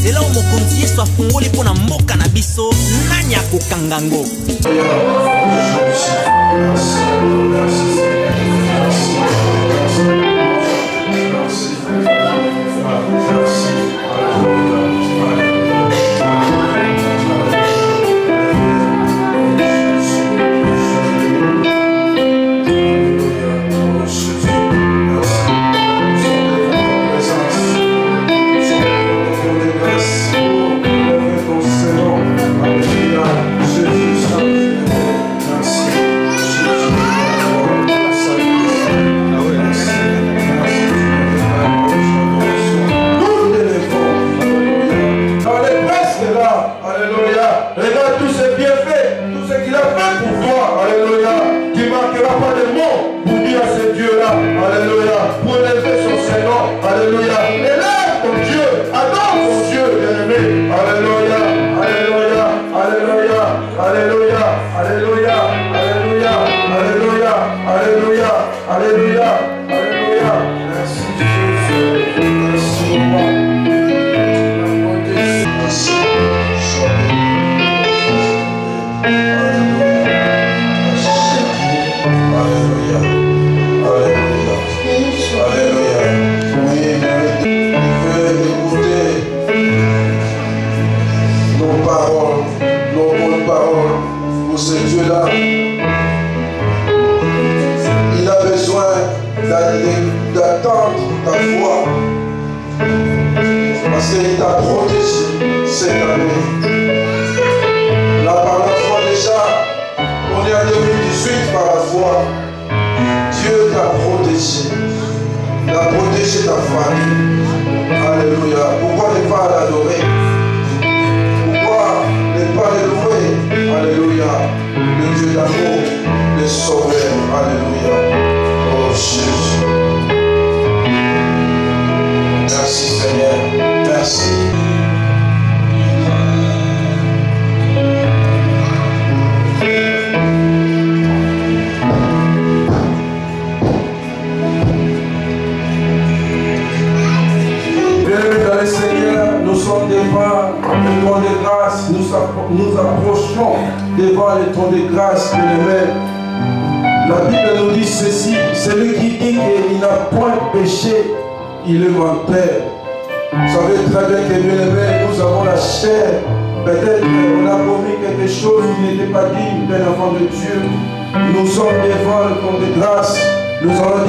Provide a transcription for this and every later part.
Zela mokonzi yesu afungoli mpona mboka na biso nani akokanga ngo. Nous approchons devant le trône de grâce, bien-aimé. La Bible nous dit ceci: celui qui dit qu'il n'a point péché, il est menteur. Vous savez très bien que, bien-aimé, nous avons la chair. Peut-être qu'on a commis quelque chose qui n'était pas digne d'un enfant de Dieu. Nous sommes devant le trône de grâce. Nous allons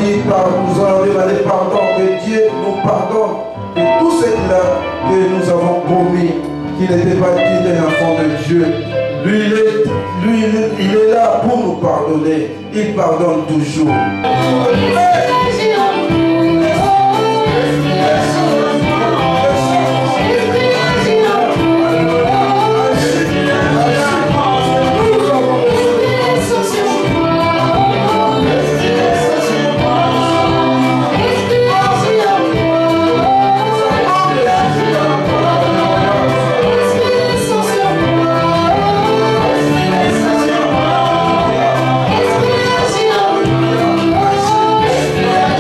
demander pardon, que Dieu nous pardonne de tout ce que nous avons commis, qui n'était pas digne d'un enfant de Dieu. Lui, il est là pour nous pardonner. Il pardonne toujours. Esprit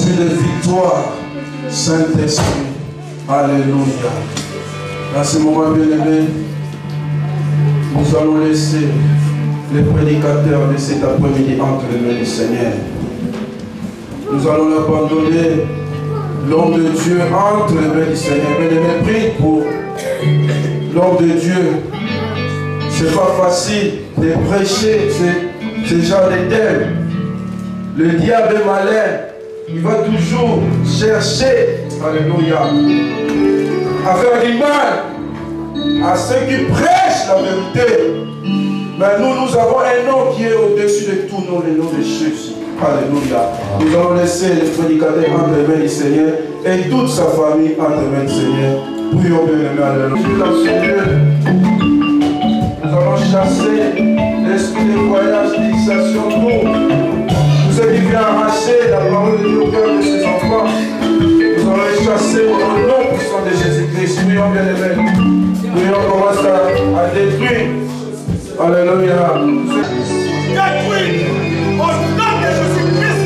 Esprit de victoire, Saint-Esprit. Alléluia. Dans ce moment, bien-aimé, nous allons laisser les prédicateurs de cet après-midi entre les mains du Seigneur. Nous allons l'abandonner, l'homme de Dieu, entre les mains du Seigneur. Bien-aimé, prie pour l'homme de Dieu. C'est pas facile de prêcher ce genre de thème. Le diable est malin. Il va toujours chercher, alléluia, à faire du mal à ceux qui prêchent la vérité. Mais nous avons un nom qui est au-dessus de tous nos, le nom de Jésus. Alléluia. Nous allons laisser les prédicateurs entre les mains du Seigneur et toute sa famille entre les mains du Seigneur. Prions bien les mains. Alléluia. Nous allons chasser l'esprit de voyage, d'initiation, nous ceux qui viennent arracher la parole de Dieu au cœur de ses enfants. Nous allons les chasser au nom puissant de Jésus-Christ. Prions bien les mains. Prions, commence à détruire. Alléluia. Détruire au nom de Jésus-Christ.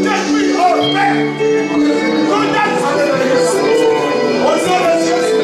Détruire au Père. Condamne au nom de Jésus. Au nom de Jésus.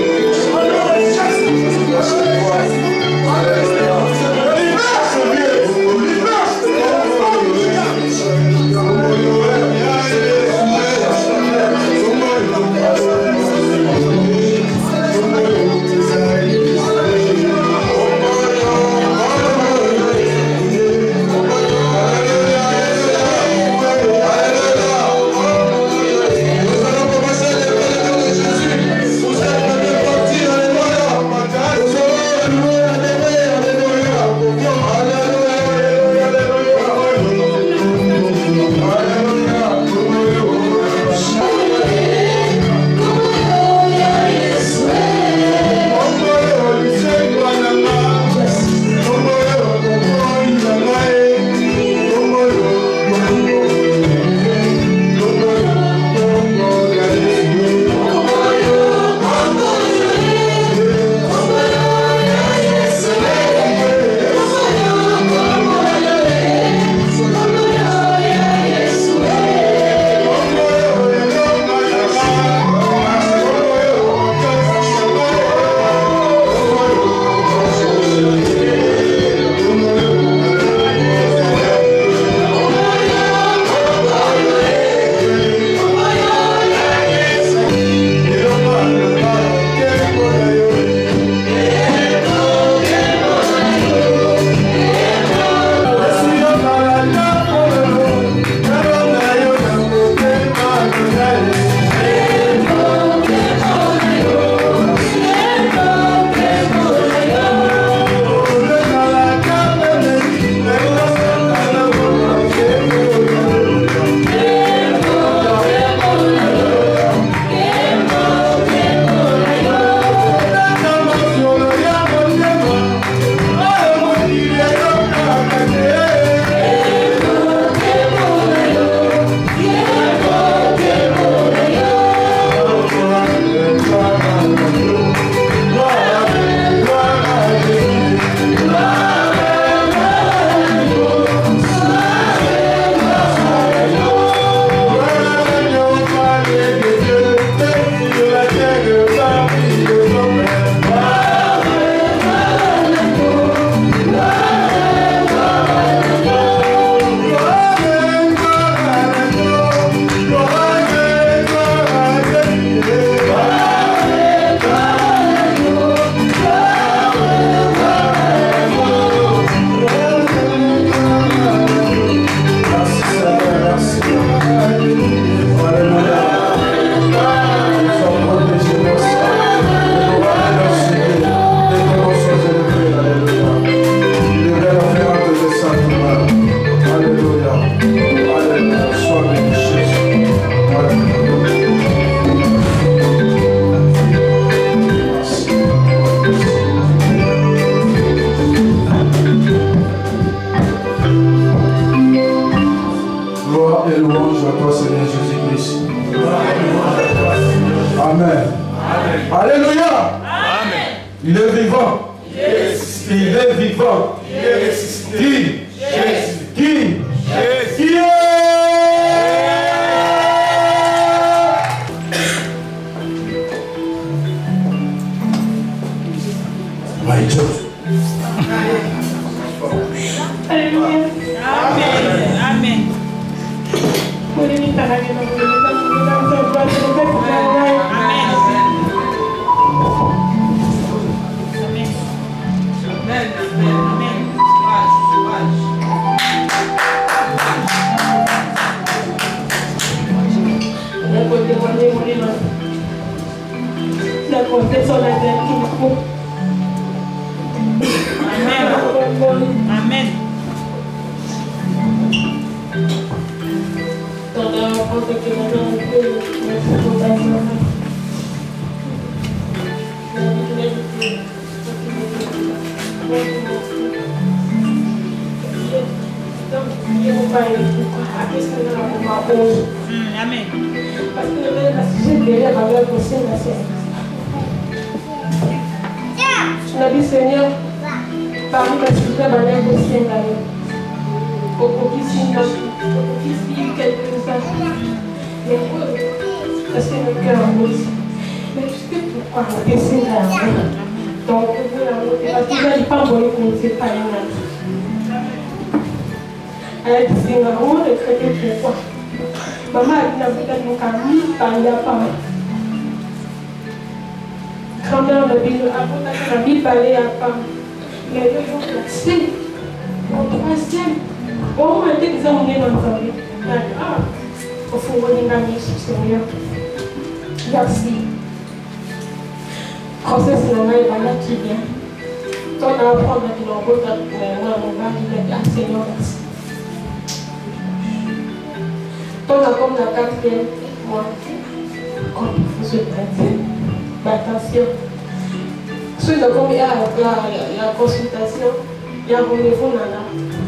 Il est vivant. Yes. Il est vivant. Yes. Qui? Yes. Qui? Yes. Qui est? My church. Alléluia. Amen. Amen. Amen. Amen. Seigneur, parmi mes children, ma mère aussi est là. Au quelques-uns. Parce que le cœur aussi. Mais tu sais pourquoi on essaie là. Donc, parce qu'il n'a pas envoyé qu'on ne sait pas une autre. Elle a dit, c'est vraiment de traiter pourquoi. Maman a dit, la bouteille de camille, il n'y a pas. Grand-mère la Bible parlait à part. Les 2 jours passés, au 3e, au moment où ils ont mis dans sa vie, au fond, on a mis Seigneur. Merci. Grossesse, c'est normal, il va là qui vient. Ton enfant, il va dire, mon mari, il va dire, Seigneur, merci. Ton enfant, la 4e, moi, quand il faut se prêter. Attention. Ceux qui ont la consultation, il y a un rendez-vous dans la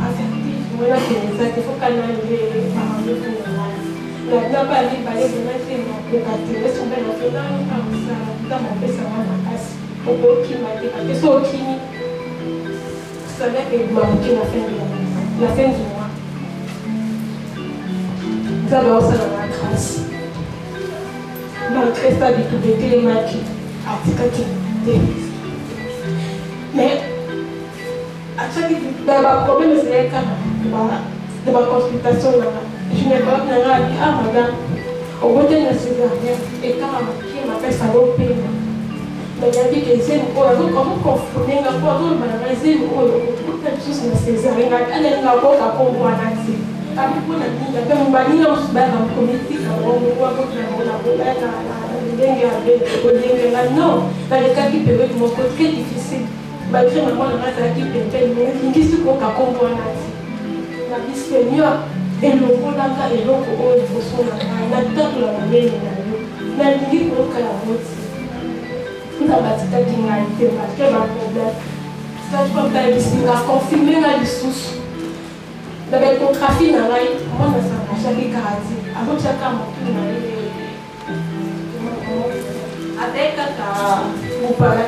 affectif. Moi, il faut qu'on ait un rendez-vous dans la. La vie n'a pas dit, il faut mettre mon pétaté. Mais si on met dans mon pays, ça va dans la casse. Au beau qui m'a dit, parce que c'est au qui, vous savez que vous m'avez dit la fin du mois. Vous avez aussi dans la grâce. Donc, reste à découvrir les matchs à Tikati. Mais, à chaque problème, c'est le cas de ma consultation. Je n'ai pas dit, ah madame, au bout de la cigarette, et quand qui m'appelle ça au pays. Mais il a dit que c'est une chose, comment confondre, il a pas de malade, c'est une chose, toutes les choses nécessaires. Il a dit, pas qu'on voit là. Avec mon ami, il y avait un banni en sous dans le comité, on voit que non, dans les cas qui peuvent être très difficiles, malgré maman, la race qui peut être, mais il dit ce qu'on a compris. La vie Seigneur, et le rôle d'un gars et l'autre, il faut son la table, la main, la vie pour le cas la route. Tout a battu ta qui m'a été, parce que ma problème, ça je peux pas dire, confirmer la ressource. La biographie n'a pas été, moi, ça n'a jamais caractère. Avant que chacun m'en tout n'a avec vous parlez,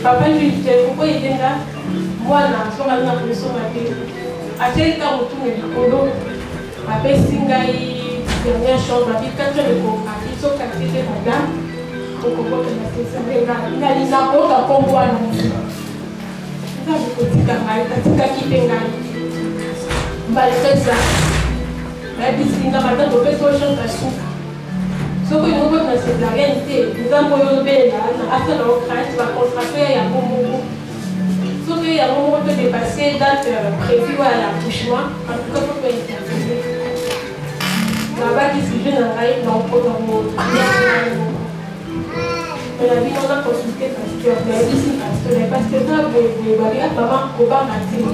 papa lui dit, pourquoi il est là? Moi, là, je suis allé à la maison, après, quand on tourne le colo, papa Singaï, dernière chose, ma vie, quand je le comprends, ils sont captés madame, on comprend que la question est là. Il a dit, ça compte à combo à la maison. Ça, je peux dire, il a quitté la malgré ça, la vie, c'est une madame, on peut se changer à soupe. Ce que nous voulons, c'est la réalité. Nous avons eu le bel là, après la retraite, tu vas contracter, il y a un moment. Sauf qu'il y a un moment de dépasser, date prévue à l'accouchement, en tout cas, il faut intervenir. Là-bas, qui se jeune en rail, dans le mais la vie, on a consulté pasteur, mais ici, pasteur, les pasteurs, vous voyez, maman, on va mater.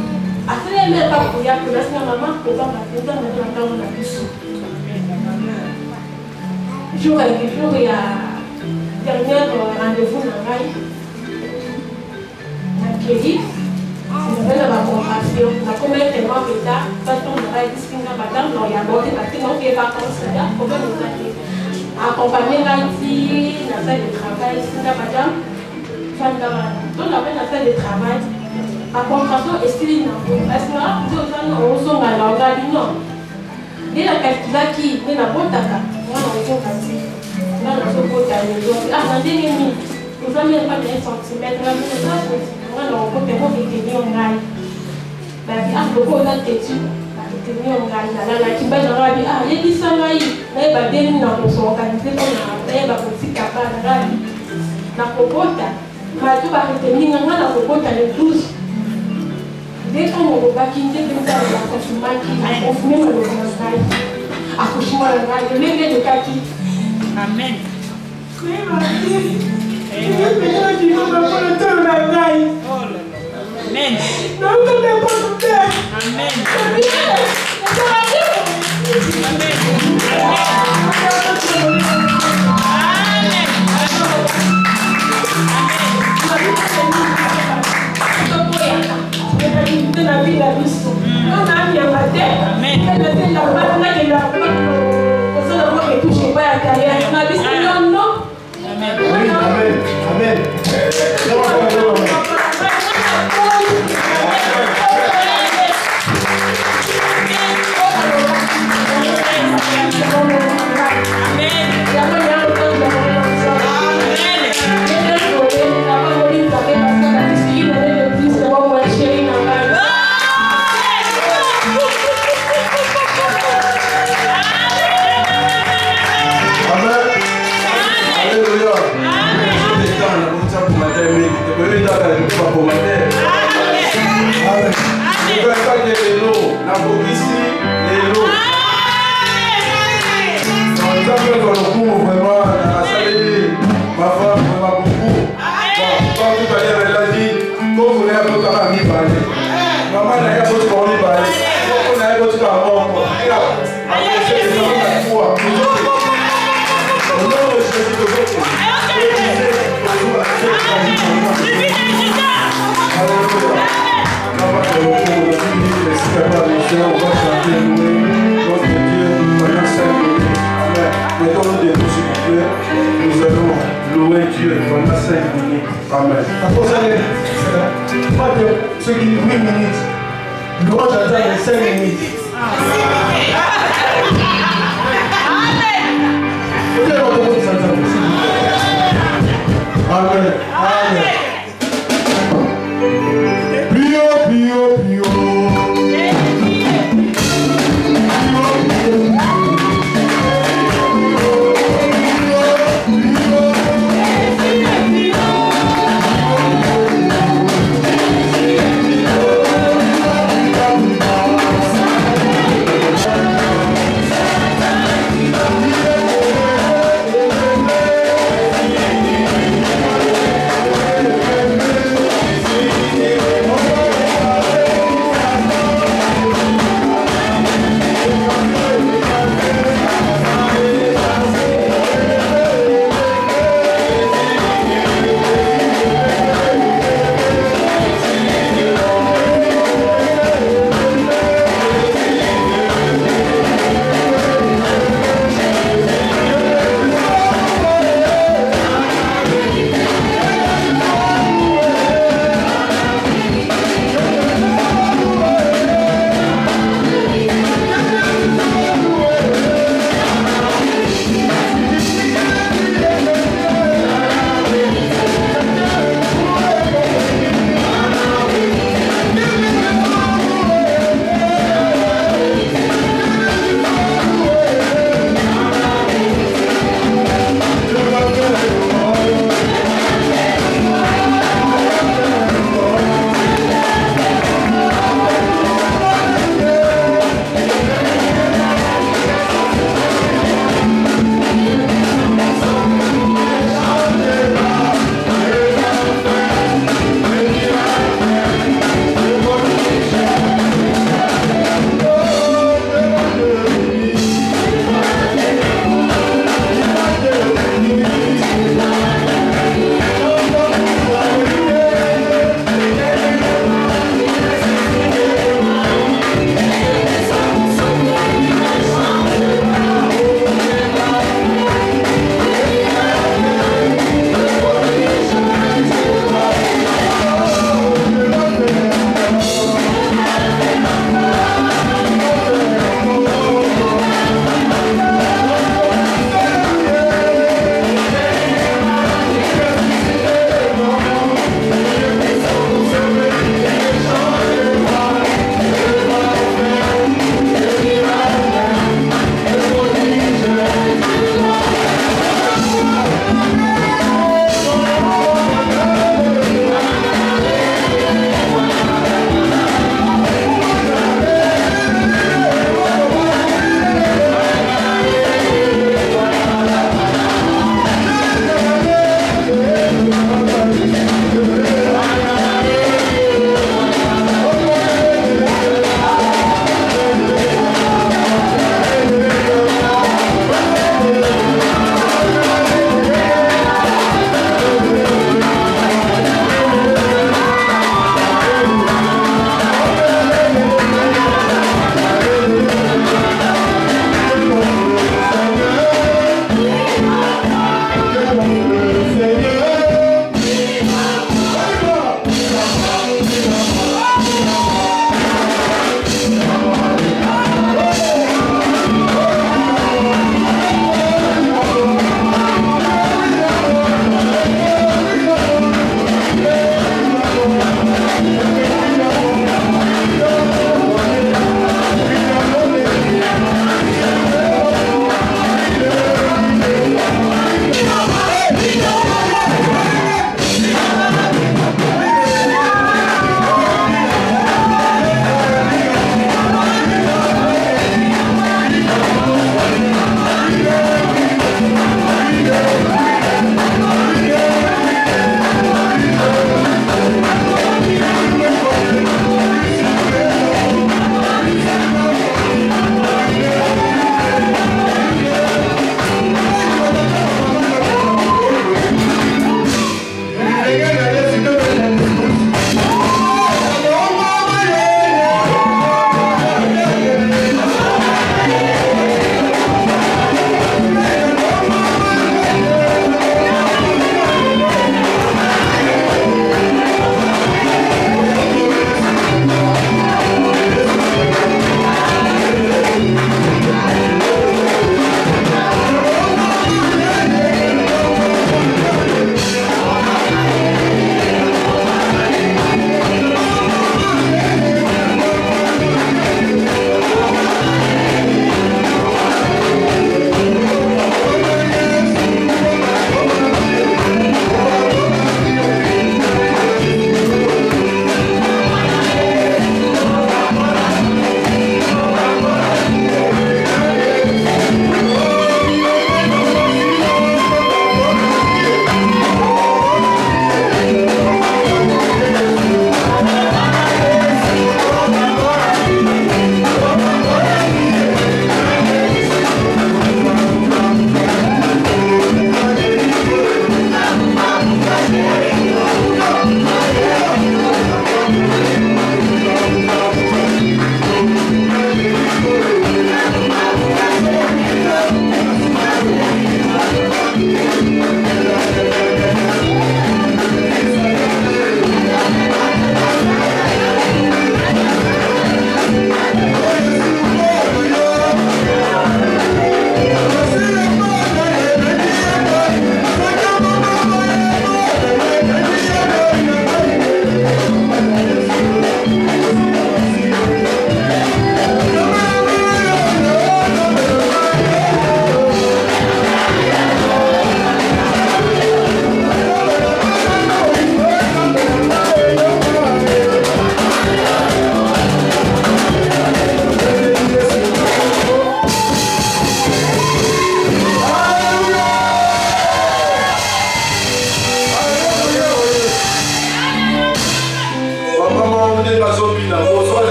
Après, les mères, pas pour y aller, parce que maman, on va mater, on a vu ça. Jour avec jour, il y a dernier rendez-vous dans la clinique. C'est la compassion. La commune est tellement bêta, ça tombe dans la discipline de madame, non, il y a abordé parce que non, il n'y a pas comme ça. Comment nous accompagner l'anti, la salle de travail, c'est la madame. Donc, la salle de travail, à contraction, est-ce qu'il y a un parce que là, nous sommes à l'organe, non. Dès la question qui est la bonne taka. Moi, je suis parti. Là, je suis parti. Ah, Nous avons même pas de centimètres. Nous avons côté où il était en rail. Mais à beaucoup on a têtu. Il était en rail. La qui va dans la vie. Ah, il dit ça là. Là il va bien nous organiser comme on a. Là il va capable de rail. La copota. Mais tout va retenir dans la copota le 12. Dès qu'on va quitter comme ça, on va continuer à offrir le rail. Accouchement le rail. Le lever de kaki. Amen. Nous allons louer Dieu pendant 5 minutes. Amen. Pas de ceux qui 8 minutes. Louange à Dieu 5 minutes. Amen. Amen. Pio, pio, pio.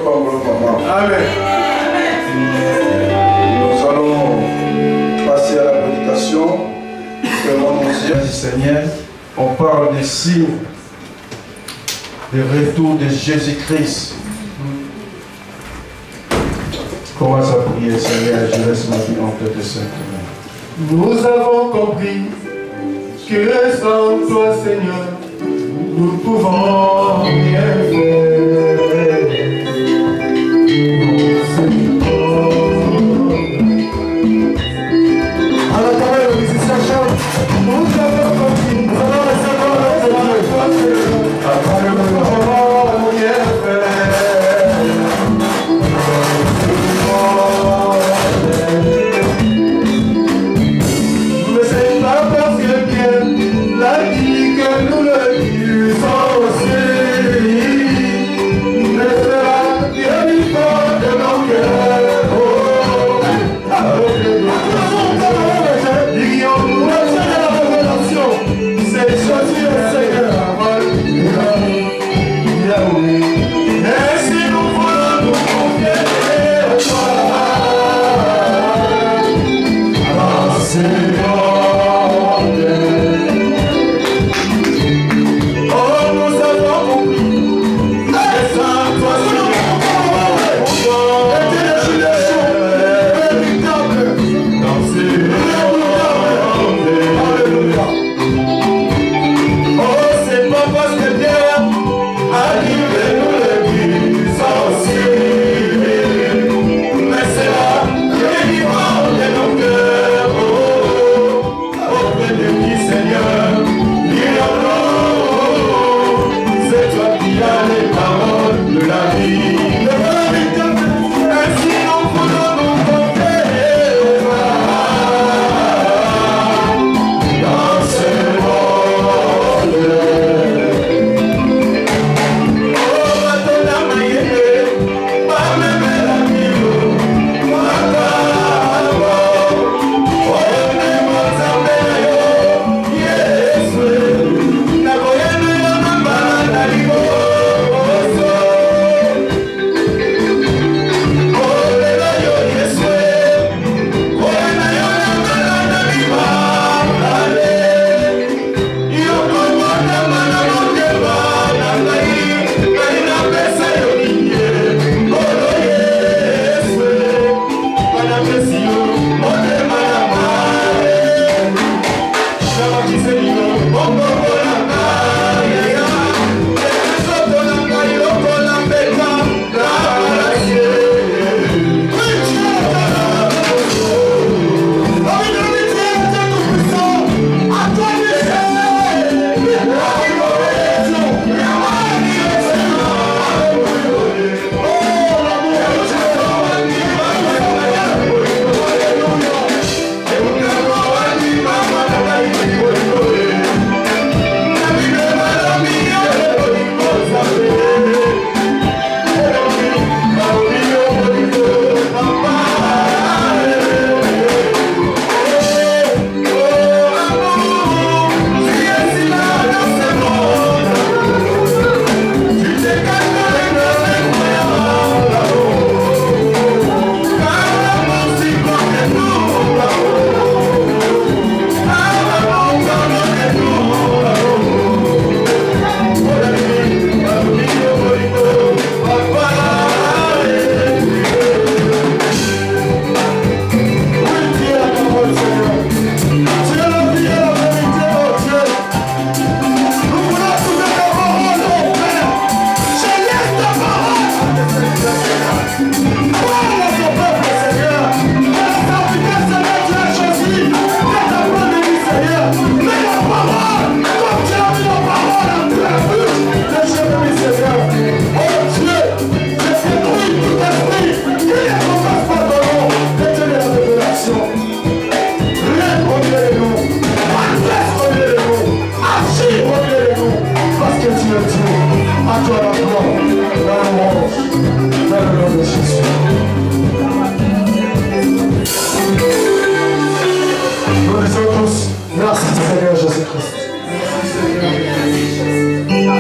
Amen. Nous allons passer à la prédication. Du Seigneur, on parle des signes du retour de Jésus-Christ. Commence à prier, Seigneur, je laisse ma vie en tête de Saint. Nous avons compris que sans toi, Seigneur, nous pouvons rien faire. Alors, quand même, le musicien chante. Nous avons compris, nous avons recevoir notre Dieu. Nous pouvons rien faire. Mais c'est pas parce que Dieu l'a dit que nous le disons aussi. Mais c'est Dieu vivant de nos cœurs. Dirions-nous la révélation, c'est choisir le Seigneur. Yahweh. Et si nous voulons nous confier à toi, Seigneur. Oh, nous avons compris. Et sans toi, c'est pas parce que Dieu a dit que nous le disons aussi, mais c'est là le vivant de nos cœurs. Auprès de qui, Seigneur, dis-le-nous, c'est toi qui as les paroles de la vie. Ainsi nous voulons nous confier dans ce monde. Oh, maintenant, Maïe, pas même la vie,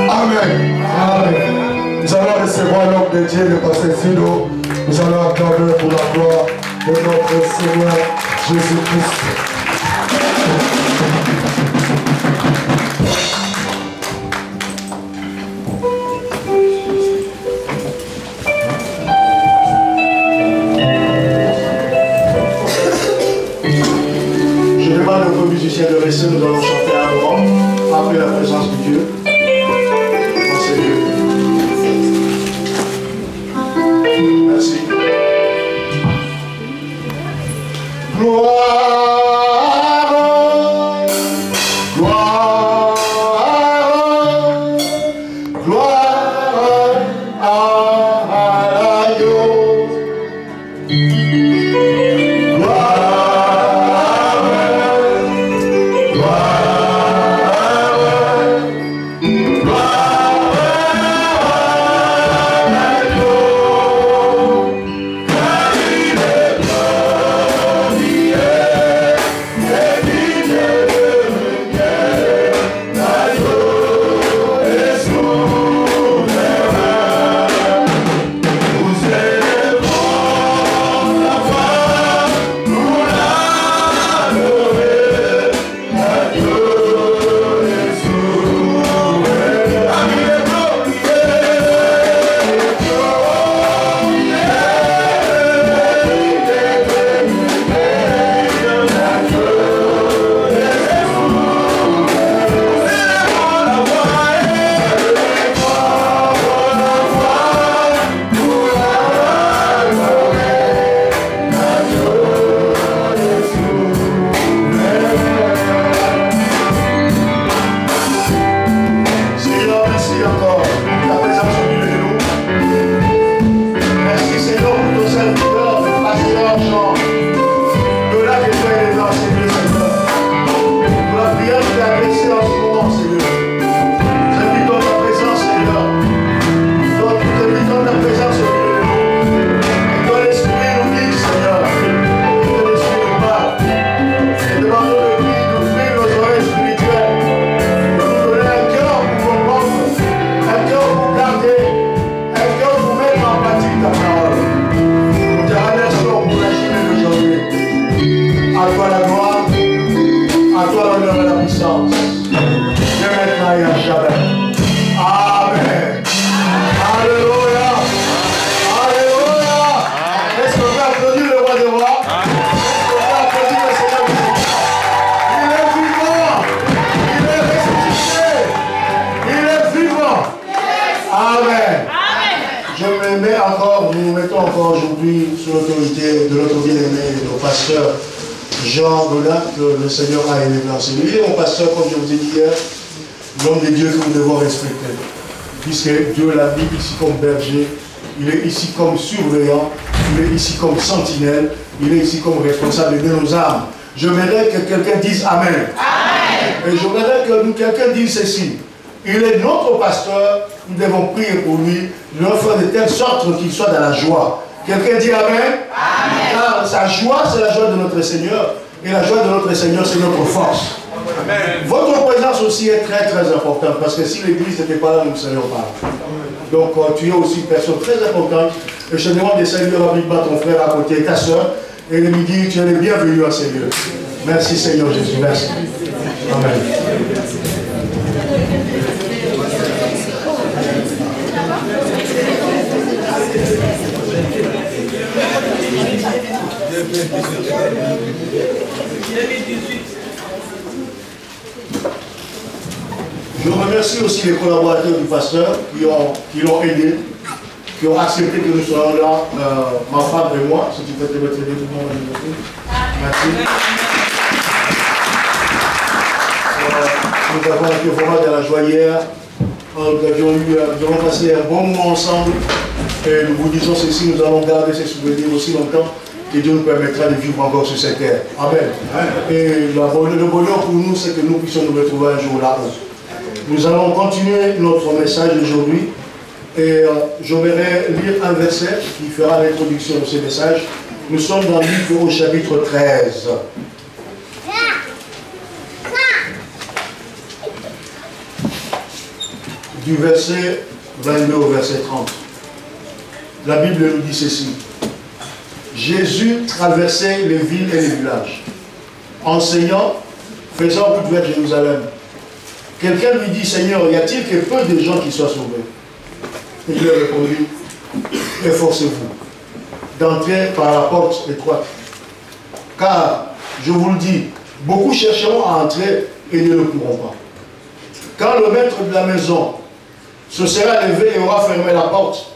Amen. Amen. Nous allons recevoir nos de Dieu de Pasteur Sino, nous allons acclamer pour la gloire de notre Seigneur Jésus-Christ. Je demande aux musiciens de rester, nous allons chanter un moment après la présence de Dieu. Merci. Gloire, gloire, gloire à Dieu. Le Seigneur a élevé dans ses nuits. Il est mon pasteur, comme je vous ai dit hier, l'homme de Dieu que nous devons respecter. Puisque Dieu l'a mis ici comme berger, il est ici comme surveillant, il est ici comme sentinelle, il est ici comme responsable de nos âmes. J'aimerais que quelqu'un dise Amen. Amen. Et j'aimerais que quelqu'un dise ceci. Il est notre pasteur, nous devons prier pour lui, nous devons faire de telle sorte qu'il soit dans la joie. Quelqu'un dit Amen. Amen. Car sa joie, c'est la joie de notre Seigneur. Et la joie de notre Seigneur, c'est notre force. Amen. Votre présence aussi est très très importante, parce que si l'église n'était pas là, nous ne serions pas. Donc tu es aussi une personne très importante. Et je te demande de saluer rapidement ton frère à côté, ta soeur, et de lui dire tu es le bienvenu à ces lieux. Merci Seigneur Jésus, merci. Amen. Je remercie aussi les collaborateurs du pasteur qui l'ont aidé, qui ont accepté que nous soyons là, ma femme et moi, si tu peux te mettre tout le monde. Merci. Nous avons été vraiment dans la joie hier. Nous avons passé un bon moment ensemble. Et nous vous disons ceci, nous allons garder ces souvenirs aussi longtemps que Dieu nous permettra de vivre encore sur cette terre. Amen. Et le bonheur pour nous, c'est que nous puissions nous retrouver un jour là-haut. Nous allons continuer notre message aujourd'hui. Et j'aimerais lire un verset qui fera l'introduction de ce message. Nous sommes dans le livre au chapitre 13. Du verset 22 au verset 30. la Bible nous dit ceci. Jésus traversait les villes et les villages, enseignant, faisant route vers Jérusalem. Quelqu'un lui dit, Seigneur, y a-t-il que peu de gens qui soient sauvés? Il lui a répondu, efforcez-vous d'entrer par la porte étroite. Car, je vous le dis, beaucoup chercheront à entrer et ne le pourront pas. Quand le maître de la maison se sera levé et aura fermé la porte,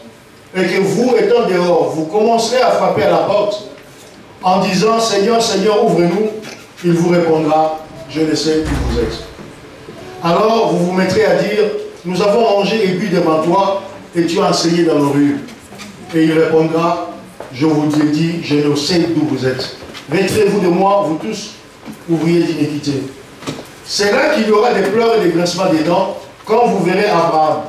et que vous, étant dehors, vous commencerez à frapper à la porte, en disant, Seigneur, Seigneur, ouvre-nous, il vous répondra, je ne sais qui vous êtes. Alors vous vous mettrez à dire, nous avons mangé et bu devant toi, et tu as enseigné dans nos rues. Et il répondra, je vous ai dit, je ne sais d'où vous êtes. Retirez-vous de moi, vous tous, ouvriers d'iniquité. C'est là qu'il y aura des pleurs et des grincements des dents, quand vous verrez Abraham,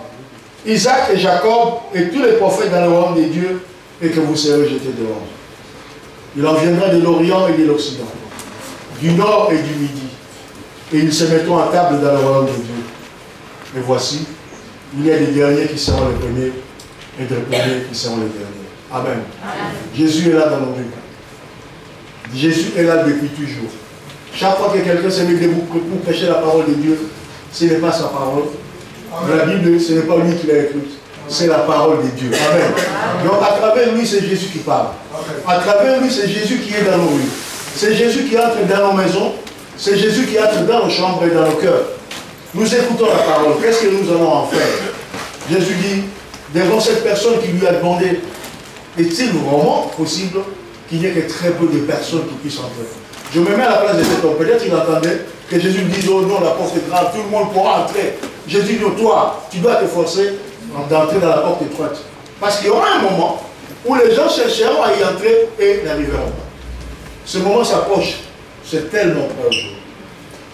Isaac et Jacob et tous les prophètes dans le royaume des dieux, et que vous serez jetés dehors. Il en viendra de l'Orient et de l'Occident, du Nord et du Midi, et ils se mettront à table dans le royaume de Dieu. Et voici, il y a des derniers qui seront les premiers, et des premiers qui seront les derniers. Amen. Amen. Jésus est là dans nos rues. Jésus est là depuis toujours. Chaque fois que quelqu'un se met debout pour prêcher la parole de Dieu, ce n'est pas sa parole. Amen. La Bible, ce n'est pas lui qui l'a écrite. C'est la parole de Dieu. Amen. Donc à travers lui, c'est Jésus qui parle. À travers lui, c'est Jésus qui est dans nos rues. C'est Jésus qui entre dans nos maisons. C'est Jésus qui entre dans nos chambres et dans nos cœurs. Nous écoutons la parole. Qu'est-ce que nous allons en faire? Jésus dit, devant cette personne qui lui a demandé, est-il vraiment possible qu'il n'y ait que très peu de personnes qui puissent entrer? Je me mets à la place de cet homme. Peut-être qu'il entendait que Jésus lui dise, oh non, la porte est grande, tout le monde pourra entrer. Jésus dit, toi, tu dois te forcer d'entrer dans la porte étroite. Parce qu'il y aura un moment où les gens chercheront à y entrer et n'arriveront pas. Ce moment s'approche. C'est tellement près aujourd'hui.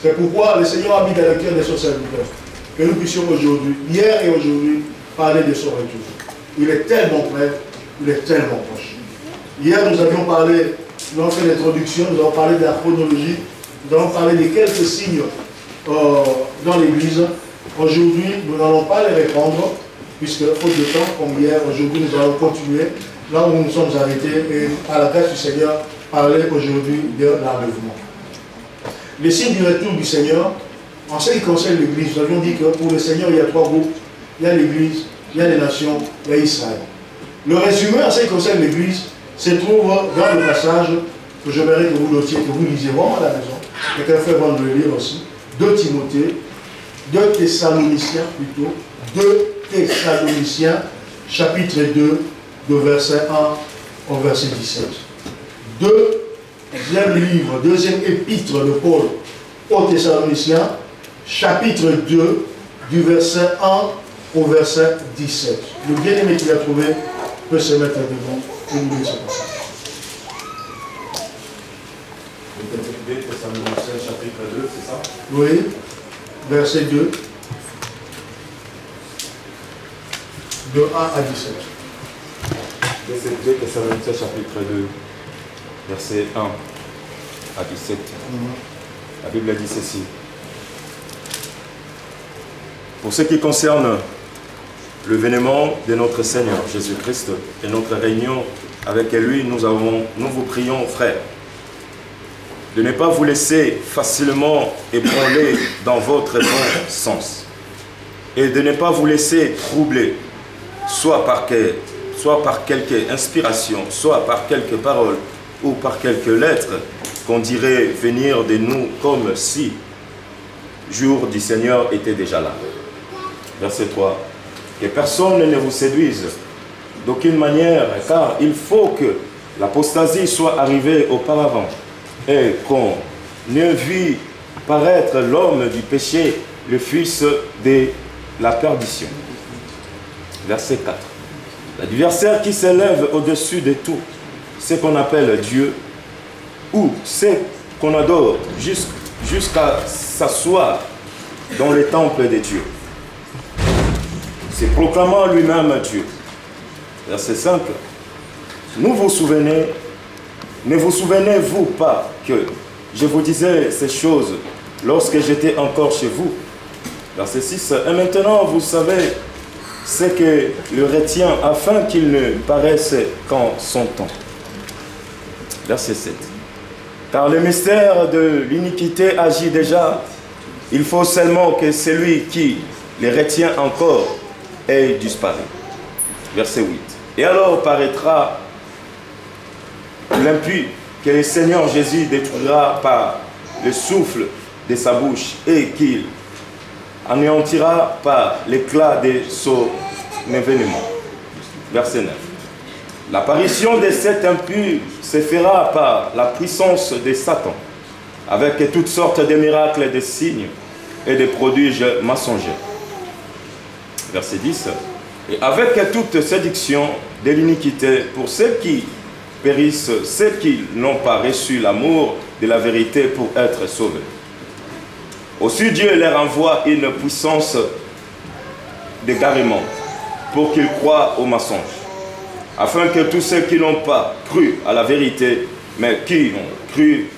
C'est pourquoi le Seigneur a mis dans le cœur de son serviteur que nous puissions aujourd'hui, hier et aujourd'hui, parler de son retour. Il est tellement près, il est tellement proche. Hier, nous avions parlé, nous avons fait l'introduction, nous avons parlé de la chronologie, nous avons parlé de quelques signes dans l'Église. Aujourd'hui, nous n'allons pas les répondre, puisque, faute de temps, comme hier, aujourd'hui, nous allons continuer là où nous nous sommes arrêtés et, à la grâce du Seigneur, parler aujourd'hui de l'enlèvement. Les signes du retour du Seigneur, en ce qui concerne l'Église, nous avions dit que pour le Seigneur, il y a trois groupes. Il y a l'Église, il y a les nations, il y a Israël. Le résumé en ce qui concerne l'Église se trouve dans le passage que j'aimerais que vous notiez, que vous lisiez vraiment à la maison, et qu'un frère va nous le lire aussi. 2 Timothée, 2 Thessaloniciens plutôt, 2 Thessaloniciens, chapitre 2, de verset 1 au verset 17. Deuxième livre, deuxième épître de Paul aux Thessaloniciens, chapitre 2, du verset 1 au verset 17. Le bien-aimé qui l'a trouvé peut se mettre devant et nous lire ce passage. 2 Thessaloniciens, chapitre 2, c'est ça? Oui, verset 2, de 1 à 17. 2 Thessaloniciens, chapitre 2, verset 1 à 17. La Bible dit ceci. Pour ce qui concerne le vénement de notre Seigneur Jésus-Christ et notre réunion avec lui, nous vous prions, frères, de ne pas vous laisser facilement ébranler dans votre bon sens et de ne pas vous laisser troubler, soit par quelque inspiration, soit par quelques paroles ou par quelques lettres qu'on dirait venir de nous comme si jour du Seigneur était déjà là. Verset 3. Que personne ne vous séduise d'aucune manière, car il faut que l'apostasie soit arrivée auparavant et qu'on ne vit paraître l'homme du péché, le fils de la perdition. Verset 4. L'adversaire qui s'élève au-dessus de tout, ce qu'on appelle Dieu, ou ce qu'on adore jusqu'à s'asseoir dans les temples de Dieu, c'est proclamant lui-même Dieu. Verset 5. Ne vous souvenez-vous pas que je vous disais ces choses lorsque j'étais encore chez vous? Verset 6. Et maintenant vous savez ce que le retient afin qu'il ne paraisse qu'en son temps. Verset 7. Car le mystère de l'iniquité agit déjà. Il faut seulement que celui qui les retient encore ait disparu. Verset 8. Et alors paraîtra l'impie que le Seigneur Jésus détruira par le souffle de sa bouche et qu'il anéantira par l'éclat de son événement. Verset 9. L'apparition de cet impie se fera par la puissance de Satan, avec toutes sortes de miracles, de signes et de prodiges mensongers. Verset 10. Et avec toute séduction de l'iniquité pour ceux qui périssent, ceux qui n'ont pas reçu l'amour de la vérité pour être sauvés. Aussi Dieu leur envoie une puissance d'égarement pour qu'ils croient au mensonge, afin que tous ceux qui n'ont pas cru à la vérité, mais qui ont cru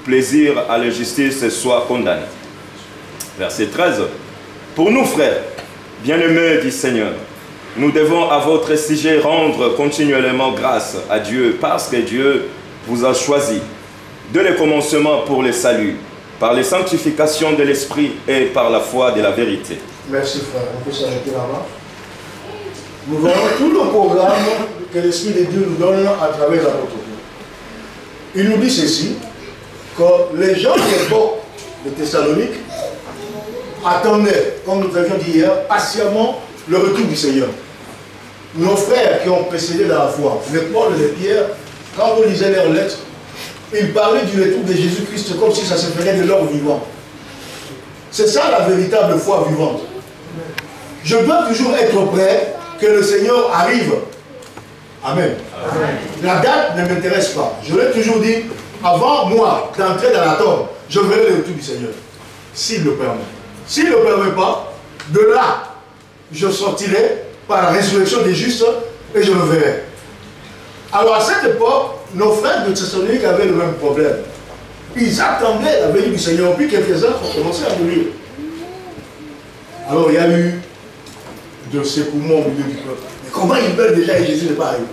plaisir à la justice, soient condamnés. Verset 13. Pour nous, frères, bien-aimés du Seigneur, nous devons à votre sujet rendre continuellement grâce à Dieu, parce que Dieu vous a choisi dès le commencement pour le salut, par les sanctifications de l'Esprit et par la foi de la vérité. Merci frère, on peut s'arrêter là-bas. Nous voyons tout le programme que l'Esprit de Dieu nous donne à travers l'apôtre Paul. Il nous dit ceci, que les gens de l'époque de Thessalonique attendaient, comme nous avions dit hier, patiemment le retour du Seigneur. Nos frères qui ont précédé dans la foi, les Paul et les Pierre, quand on lisait leurs lettres, ils parlaient du retour de Jésus-Christ comme si ça se faisait de leur vivant. C'est ça la véritable foi vivante. Je dois toujours être prêt que le Seigneur arrive. Amen. Amen. La date ne m'intéresse pas. Je l'ai toujours dit, avant moi d'entrer dans la tombe, je verrai le retour du Seigneur. S'il le permet. S'il ne le permet pas, de là, je sortirai par la résurrection des justes et je le verrai. Alors à cette époque, nos frères de Thessalonique avaient le même problème. Ils attendaient la venue du Seigneur, puis quelques-uns ont commencé à mourir. Alors il y a eu de secouement au milieu du peuple. Mais comment ils veulent déjà et Jésus n'est pas arrivé?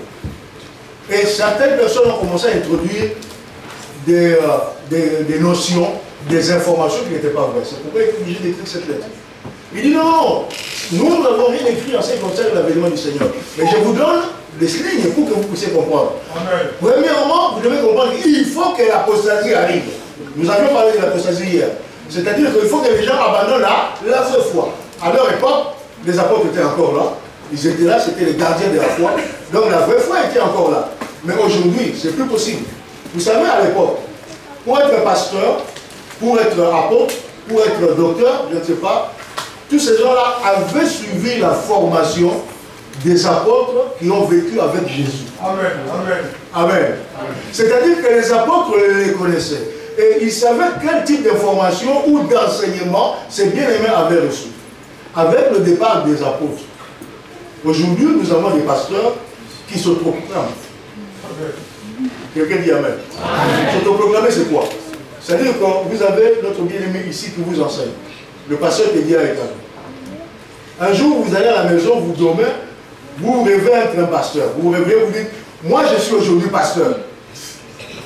Et certaines personnes ont commencé à introduire des notions, des informations qui n'étaient pas vraies. C'est pourquoi il est obligé d'écrire cette lettre. Il dit non, nous n'avons rien écrit en ce qui concerne l'avènement du Seigneur. Mais je vous donne les lignes pour que vous puissiez comprendre. Amen. Premièrement, vous devez comprendre qu'il faut que l'apostasie arrive. Nous avions parlé de l'apostasie hier. C'est-à-dire qu'il faut que les gens abandonnent la vraie foi. À leur époque, les apôtres étaient encore là. Ils étaient là, c'était les gardiens de la foi. Donc la vraie foi était encore là. Mais aujourd'hui, c'est plus possible. Vous savez, à l'époque, pour être pasteur, pour être apôtre, pour être docteur, je ne sais pas, tous ces gens-là avaient suivi la formation des apôtres qui ont vécu avec Jésus. Amen. Amen. Amen. C'est-à-dire que les apôtres les connaissaient. Et ils savaient quel type d'information ou d'enseignement ces bien-aimés avaient reçu. Avec le départ des apôtres. Aujourd'hui, nous avons des pasteurs qui s'autoproclament. Quelqu'un dit Amen. S'autoproclamer, c'est quoi? C'est-à-dire que vous avez notre bien-aimé ici qui vous enseigne. Le pasteur qui dit à l'état. Un jour, vous allez à la maison, vous dormez, vous rêvez être un pasteur. Vous rêvez, vous dites, moi je suis aujourd'hui pasteur.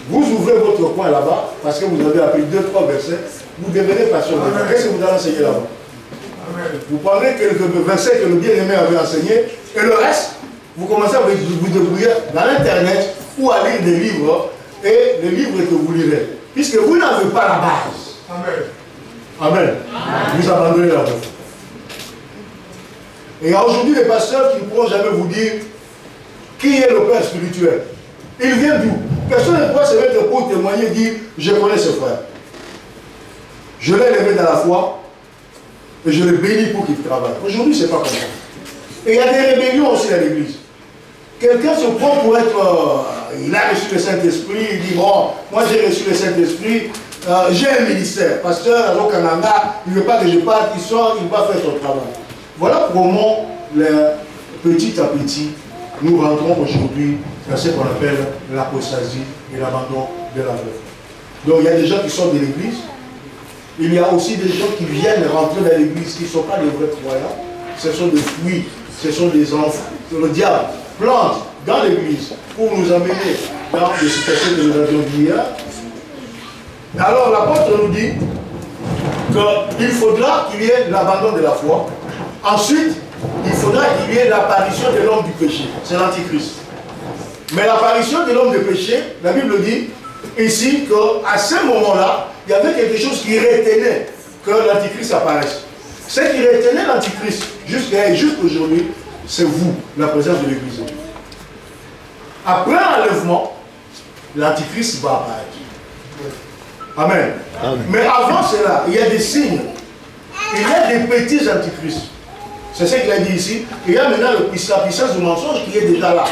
Vous ouvrez votre coin là-bas, parce que vous avez appris 2-3 versets, vous devenez pasteur. Qu'est-ce que vous allez enseigner là-bas? Vous parlez quelques versets que le bien-aimé avait enseigné, et le reste, vous commencez à vous débrouiller dans l'internet ou à lire des livres, et les livres que vous lirez. Puisque vous n'avez pas la base. Amen. Amen. Vous abandonnez la voie. Et il y a aujourd'hui des pasteurs qui ne pourront jamais vous dire qui est le Père spirituel. Il vient d'où? Personne ne pourra se mettre pour témoigner et dire je connais ce frère. Je l'ai élevé dans la foi et je le bénis pour qu'il travaille. Aujourd'hui, ce n'est pas comme ça. Et il y a des rébellions aussi dans l'église. Quelqu'un se prend pour être. Il a reçu le Saint-Esprit, il dit bon, moi j'ai reçu le Saint-Esprit, j'ai un ministère. Pasteur, alors Kananga, il ne veut pas que je parte, il sort, il va faire son travail. Voilà comment, petit à petit, nous rentrons aujourd'hui dans ce qu'on appelle l'apostasie et l'abandon de la vraie foi. Donc il y a des gens qui sortent de l'église, il y a aussi des gens qui viennent rentrer dans l'église qui ne sont pas des vrais croyants, ce sont des fruits ce sont des enfants. Le diable plante dans l'église pour nous amener dans des situations que nous avions dit hier. Alors l'apôtre nous dit qu'il faudra qu'il y ait l'abandon de la foi. Ensuite, il faudra qu'il y ait l'apparition de l'homme du péché. C'est l'antichrist. Mais l'apparition de l'homme du péché, la Bible dit ici qu'à ce moment-là, il y avait quelque chose qui retenait que l'antichrist apparaisse. Ce qui retenait l'antichrist jusqu'aujourd'hui, c'est vous, la présence de l'église. Après l'enlèvement, l'antichrist va apparaître. Amen. Amen. Mais avant cela, il y a des signes. Il y a des petits antichrists. C'est ce qu'il a dit ici. Il y a maintenant la puissance du mensonge qui est déjà là.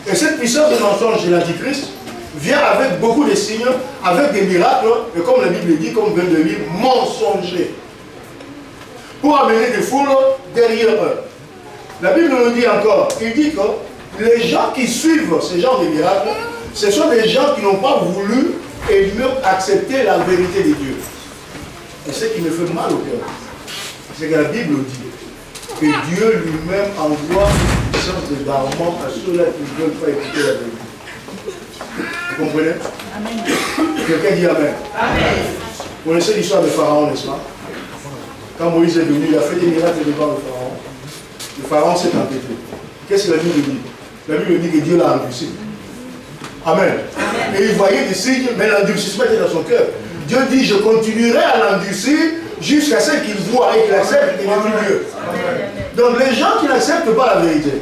Et cette puissance du mensonge de l'antichrist vient avec beaucoup de signes, avec des miracles, et comme la Bible dit, comme vient de lire, mensongers. Pour amener des foules derrière eux. La Bible nous dit encore, il dit que les gens qui suivent ce genre de miracles, ce sont des gens qui n'ont pas voulu et mieux accepter la vérité de Dieu. Et ce qui me fait mal au cœur, c'est que la Bible dit que Dieu lui-même envoie une puissance de garment à ceux-là qui ne veulent pas écouter la vérité. Vous comprenez? Amen. Quelqu'un dit Amen. Amen. Vous connaissez l'histoire de Pharaon, n'est-ce pas? Quand Moïse est venu, il a fait des miracles devant le Pharaon s'est entêté. Qu'est-ce que la Bible dit? La Bible dit que Dieu l'a endurci. Amen. Amen. Et il voyait des signes, mais l'endurcissement était dans son cœur. Dieu dit, je continuerai à l'endurcir jusqu'à ce qu'il voit et qu'il accepte qu'il est Dieu. Amen. Donc les gens qui n'acceptent pas la vérité,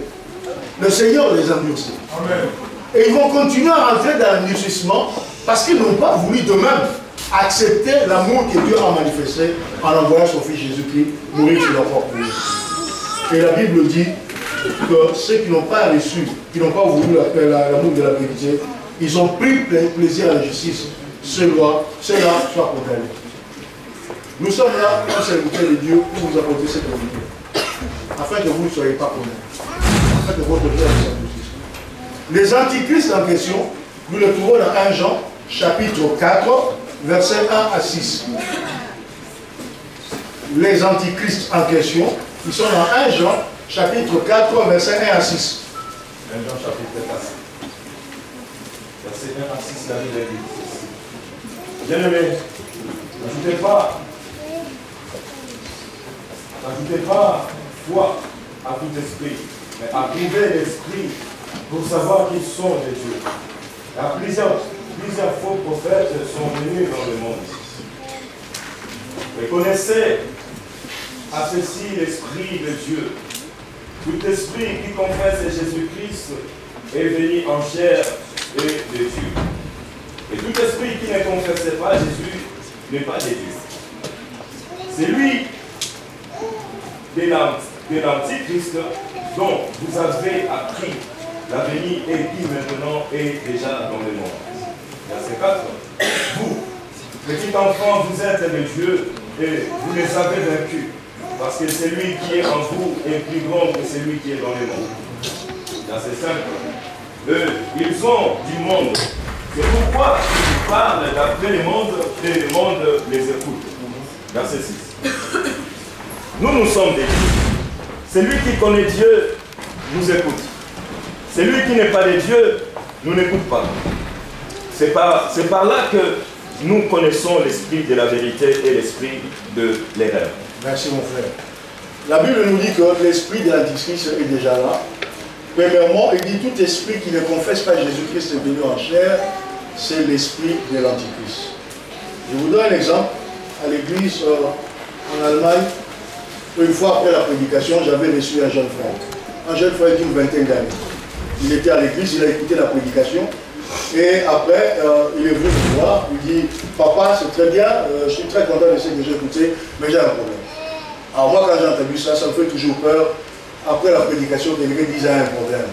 le Seigneur les endurcit. Amen. Et ils vont continuer à rentrer dans l'endurcissement parce qu'ils n'ont pas voulu d'eux-mêmes accepter l'amour que Dieu a manifesté en envoyant son Fils Jésus-Christ mourir sur leur propre vie. Et la Bible dit que ceux qui n'ont pas reçu, qui n'ont pas voulu l'amour de la vérité, ils ont pris plaisir à la justice. Ceux-là soient condamnés. Nous sommes là pour servir de Dieu, pour vous apporter cette vérité, afin que vous ne soyez pas condamnés, afin que votre cœur soit justice. Les antichrists en question, nous les trouvons dans 1 Jean, chapitre 4, versets 1 à 6. Les antichrists en question, ils sont dans 1 Jean, chapitre 4, versets 1 à 6. 1 Jean, chapitre 4. Verset 1 à 6, la Bible dit ceci. Bien-aimés, n'ajoutez pas foi à tout esprit, mais approuvez l'esprit pour savoir qu'ils sont des dieux. Car plusieurs faux prophètes sont venus dans le monde. Mais connaissez à ceci l'esprit de Dieu. Tout esprit qui confesse Jésus-Christ est venu en chair et de Dieu. Et tout esprit qui ne confesse pas Jésus n'est pas de Dieu. C'est lui de l'Antichrist dont vous avez appris la venue et qui maintenant est déjà dans le monde. Verset 4. Vous, petits enfants, vous êtes de Dieu et vous les avez vaincus. Parce que celui qui est en vous est plus grand que celui qui est dans le monde. Verset 5. Eux, ils ont du monde. C'est pourquoi ils parlent d'après le monde et le monde les écoute. Verset 6. Nous sommes des dieux. Celui qui connaît Dieu nous écoute. Celui qui n'est pas de Dieu nous n'écoute pas. C'est par là que nous connaissons l'esprit de la vérité et l'esprit de l'erreur. Merci mon frère. La Bible nous dit que l'esprit de l'Antichrist est déjà là. Premièrement, il dit tout esprit qui ne confesse pas Jésus-Christ est venu en chair, c'est l'esprit de l'Antichrist. Je vous donne un exemple. À l'église en Allemagne, une fois après la prédication, j'avais reçu un jeune frère. Un jeune frère d'une vingtaine d'années. Il était à l'église, il a écouté la prédication. Et après, il est venu me voir, il dit, papa, c'est très bien, je suis très content de ce que j'ai écouté, mais j'ai un problème. Alors moi, quand j'ai entendu ça, ça me fait toujours peur. Après la prédication, quelqu'un dit, j'ai un problème.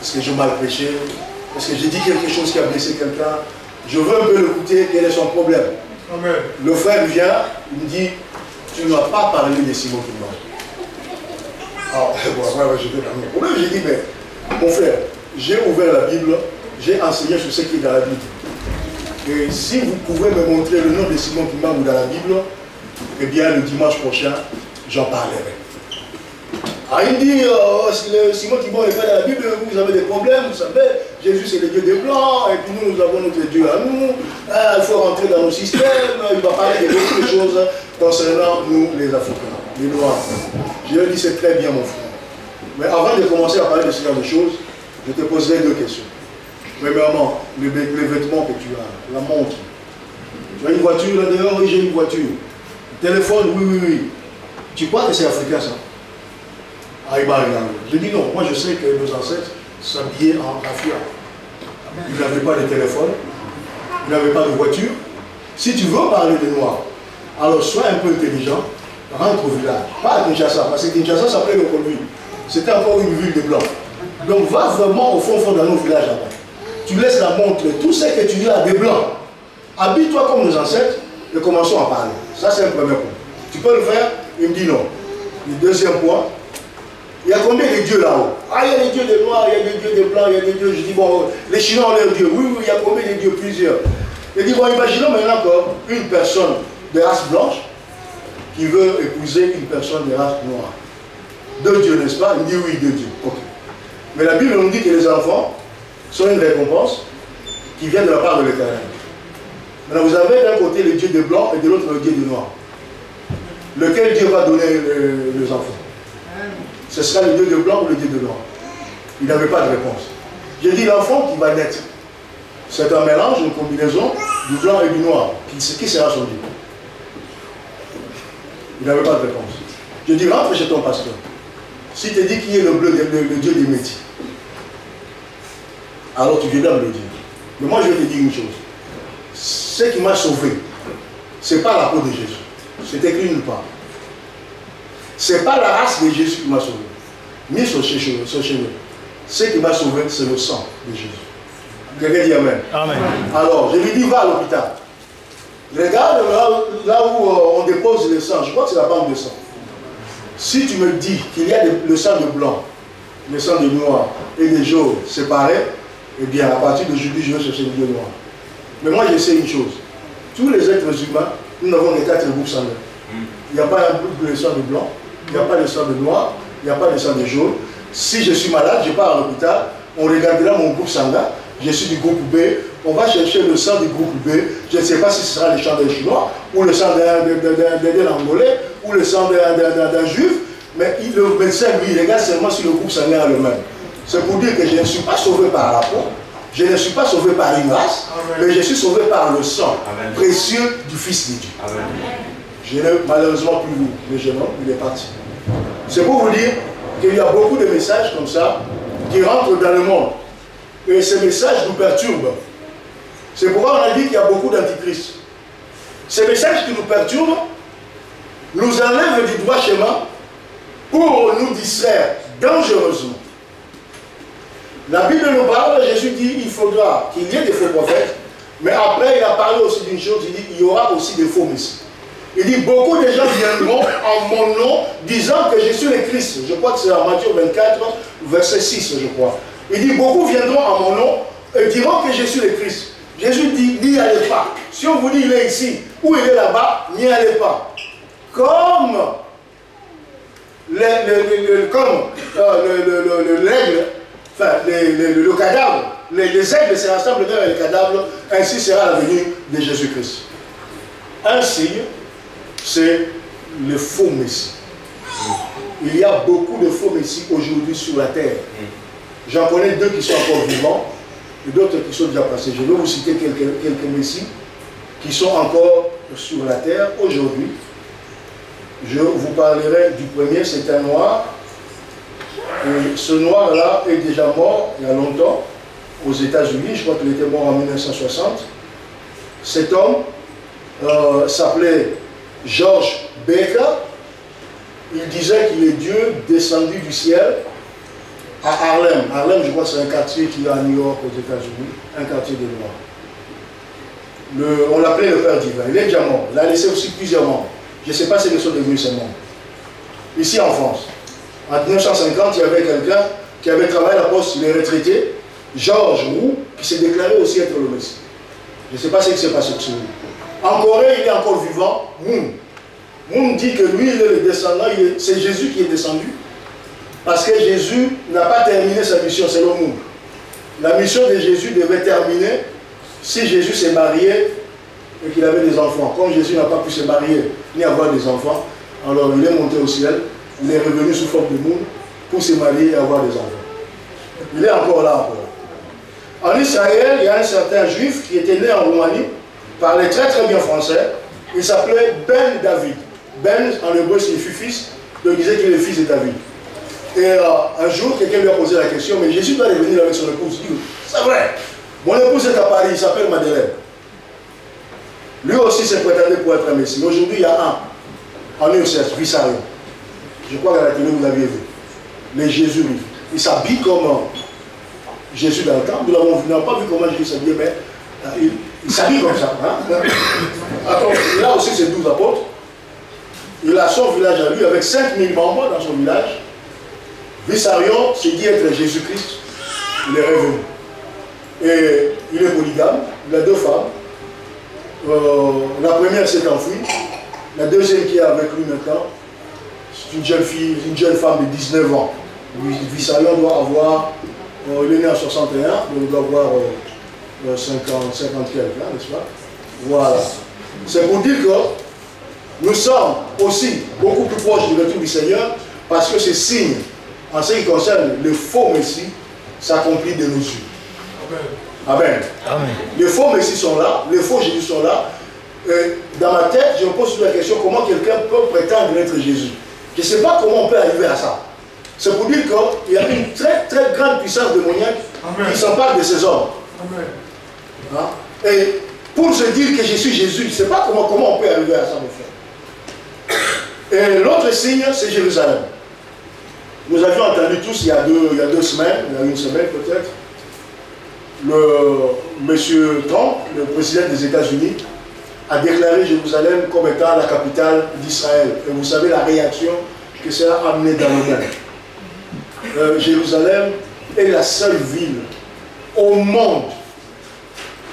Est-ce que j'ai mal prêché? Est-ce que j'ai dit quelque chose qui a blessé quelqu'un? Je veux un peu l'écouter, quel est son problème? Amen. Le frère vient, il me dit, tu n'as pas parlé de Simon Kimba. Alors, bon, j'ai donné un problème, j'ai dit, mais mon frère, j'ai ouvert la Bible, j'ai enseigné sur ce qui est dans la Bible. Et si vous pouvez me montrer le nom de Simon Kimbangu dans la Bible, eh bien le dimanche prochain, j'en parlerai. Ah, il dit, Simon qui est fait dans la Bible, vous avez des problèmes, vous savez, Jésus c'est le Dieu des Blancs, et puis nous avons notre Dieu à nous, il faut rentrer dans nos systèmes, il va parler de beaucoup de choses concernant nous les Africains, les Noirs. Je lui ai dit, c'est très bien mon frère. Mais avant de commencer à parler de ce genre de choses, je te poserai deux questions. Premièrement, les vêtements que tu as, la montre. Tu as une voiture là dehors? Oui, j'ai une voiture. Téléphone? Oui. Tu crois que c'est africain ça? Ah, il m'a regardé. Je dis non, moi je sais que nos ancêtres s'habillaient en raffia. Ils n'avaient pas de téléphone, ils n'avaient pas de voiture. Si tu veux parler de noirs, alors sois un peu intelligent, rentre au village. Pas à Kinshasa, parce que Kinshasa s'appelait le Colville. C'était encore une ville de blancs. Donc va vraiment au fond dans nos villages là-bas. Tu laisses la montre, tout ce que tu dis là, des blancs. Habille-toi comme nos ancêtres et commençons à parler. Ça c'est un premier point. Tu peux le faire? Il me dit non. Le deuxième point, il y a combien de dieux là-haut? Ah, il y a des dieux des noirs, il y a des dieux des blancs, il y a des dieux. Je dis bon, les Chinois ont leurs dieux. Oui, il y a combien de dieux? Plusieurs. Il dit bon, imaginons maintenant qu'une personne de race blanche qui veut épouser une personne de race noire. Deux dieux, n'est-ce pas? Il dit oui, deux dieux. Ok. Mais la Bible nous dit que les enfants sont une récompense qui vient de la part de l'Éternel. Maintenant, vous avez d'un côté le Dieu des blancs et de l'autre le Dieu des noirs. Lequel Dieu va donner les enfants? Ce sera le Dieu de blanc ou le Dieu de noir? Il n'avait pas de réponse. J'ai dit l'enfant qui va naître, c'est un mélange, une combinaison du blanc et du noir. Qui sera son Dieu? Il n'avait pas de réponse. Je dis rentre chez ton pasteur. Si tu dis qui est le Dieu des métiers, alors tu viendras me le dire. Mais moi je vais te dire une chose. Ce qui m'a sauvé, ce n'est pas la peau de Jésus. C'est écrit nulle part. Ce n'est pas la race de Jésus qui m'a sauvé, ni son cheveu. Ce qui m'a sauvé, c'est le sang de Jésus. Quelqu'un dit Amen. Amen. Alors, je lui dis, va à l'hôpital. Regarde là où on dépose le sang. Je crois que c'est la banque de sang. Si tu me dis qu'il y a le sang de blanc, le sang de noir et des jaune séparés, eh bien, à partir d'aujourd'hui, je vais chercher le Dieu noir. Mais moi, je sais une chose. Tous les êtres humains, nous avons les 4 groupes sanguins. Il n'y a pas un groupe de sang de blanc, il n'y a pas de sang de noir, il n'y a pas de sang de jaune. Si je suis malade, je pars à l'hôpital, on regardera mon groupe sanguin, je suis du groupe B, on va chercher le sang du groupe B, je ne sais pas si ce sera le sang d'un Chinois, ou le sang d'un Angolais, ou le sang d'un Juif, mais le médecin, lui, regarde seulement si le groupe sanguin est le même. C'est pour dire que je ne suis pas sauvé par la peau, je ne suis pas sauvé par une race, mais je suis sauvé par le sang précieux du Fils de Dieu. Amen. Je n'ai malheureusement plus vu le jeune homme, il est parti. C'est pour vous dire qu'il y a beaucoup de messages comme ça qui rentrent dans le monde. Et ces messages nous perturbent. C'est pourquoi on a dit qu'il y a beaucoup d'antichrists. Ces messages qui nous perturbent nous enlèvent du droit chemin pour nous distraire dangereusement. La Bible nous parle, Jésus dit il faudra qu'il y ait des faux prophètes, mais après il a parlé aussi d'une chose, il dit il y aura aussi des faux messies. Il dit beaucoup de gens viendront en mon nom disant que je suis le Christ. Je crois que c'est en Matthieu 24, verset 6, je crois. Il dit beaucoup viendront en mon nom et diront que je suis le Christ. Jésus dit n'y allez pas. Si on vous dit il est ici ou il est là-bas, n'y allez pas. Comme l'aigle, enfin le cadavre, les aigles se rassemblent vers les cadavres, ainsi sera la venue de Jésus-Christ. Un signe, c'est le faux messie. Il y a beaucoup de faux messies aujourd'hui sur la terre. J'en connais deux qui sont encore vivants et d'autres qui sont déjà passés. Je vais vous citer quelques messies qui sont encore sur la terre aujourd'hui. Je vous parlerai du premier, c'est un noir. Et ce noir-là est déjà mort il y a longtemps aux États-Unis. Je crois qu'il était mort en 1960. Cet homme s'appelait George Baker. Il disait qu'il est Dieu descendu du ciel à Harlem. Harlem, je crois que c'est un quartier qui est à New York, aux États-Unis, un quartier de Noirs. On l'appelait le Père divin. Il est déjà mort. Il a laissé aussi plusieurs membres. Je ne sais pas si ils sont devenus ces membres. Ici en France, en 1950, il y avait quelqu'un qui avait travaillé à la poste, il est retraité, George Roux, qui s'est déclaré aussi être le Messie. Je ne sais pas ce qui s'est passé sur lui. En Corée, il est encore vivant, Moon. Moon dit que lui, il est le descendant, c'est Jésus qui est descendu Parce que Jésus n'a pas terminé sa mission selon nous. La mission de Jésus devait terminer si Jésus s'est marié et qu'il avait des enfants. Comme Jésus n'a pas pu se marier ni avoir des enfants, alors il est monté au ciel, il est revenu sous forme de monde pour se marier et avoir des enfants. Il est encore là encore. En Israël, il y a un certain juif qui était né en Roumanie, parlait très très bien français. Il s'appelait Ben David. Ben en hébreu signifie fils, donc il disait qu'il est le fils de David. Et un jour, quelqu'un lui a posé la question, mais Jésus doit revenir avec son épouse. Il dit, c'est vrai, mon épouse est à Paris, il s'appelle Madeleine. Lui aussi s'est prétendu pour être un messie. Aujourd'hui, il y a un en UCS, Vissarion. Je crois qu'à la télé, vous l'aviez vu. Les Jésus, il s'habille comme Jésus dans le temps. Nous n'avons pas vu comment Jésus s'habillait, mais il s'habille comme ça. Hein? Attends, il a aussi ses 12 apôtres. Il a son village à lui avec 5000 membres dans son village. Vissarion s'est dit être Jésus-Christ. Il est revenu. Et il est polygame. Il a 2 femmes. La première s'est enfuie. La deuxième qui est avec lui maintenant, c'est une jeune fille, une jeune femme de 19 ans. Vissarion doit avoir, il est né en 61, donc il doit avoir 50 quelques, n'est-ce pas? Voilà. C'est pour dire que nous sommes aussi beaucoup plus proches du retour du Seigneur parce que ces signes, en ce qui concerne le faux Messie, s'accomplit de nos yeux. Amen. Amen. Les faux Messies sont là, les faux Jésus sont là. Dans ma tête, je me pose la question, comment quelqu'un peut prétendre être Jésus? Je ne sais pas comment on peut arriver à ça. C'est pour dire qu'il y a une très très grande puissance démoniaque qui s'empare de ces hommes. Amen. Hein? Et pour se dire que je suis Jésus, je ne sais pas comment on peut arriver à ça, mon frère. Et l'autre signe, c'est Jérusalem. Nous avions entendu tous il y a 2 semaines, il y a 1 semaine peut-être, M. Trump, le président des États-Unis, a déclaré Jérusalem comme étant la capitale d'Israël. Et vous savez la réaction que cela a amené dans le monde. Jérusalem est la seule ville au monde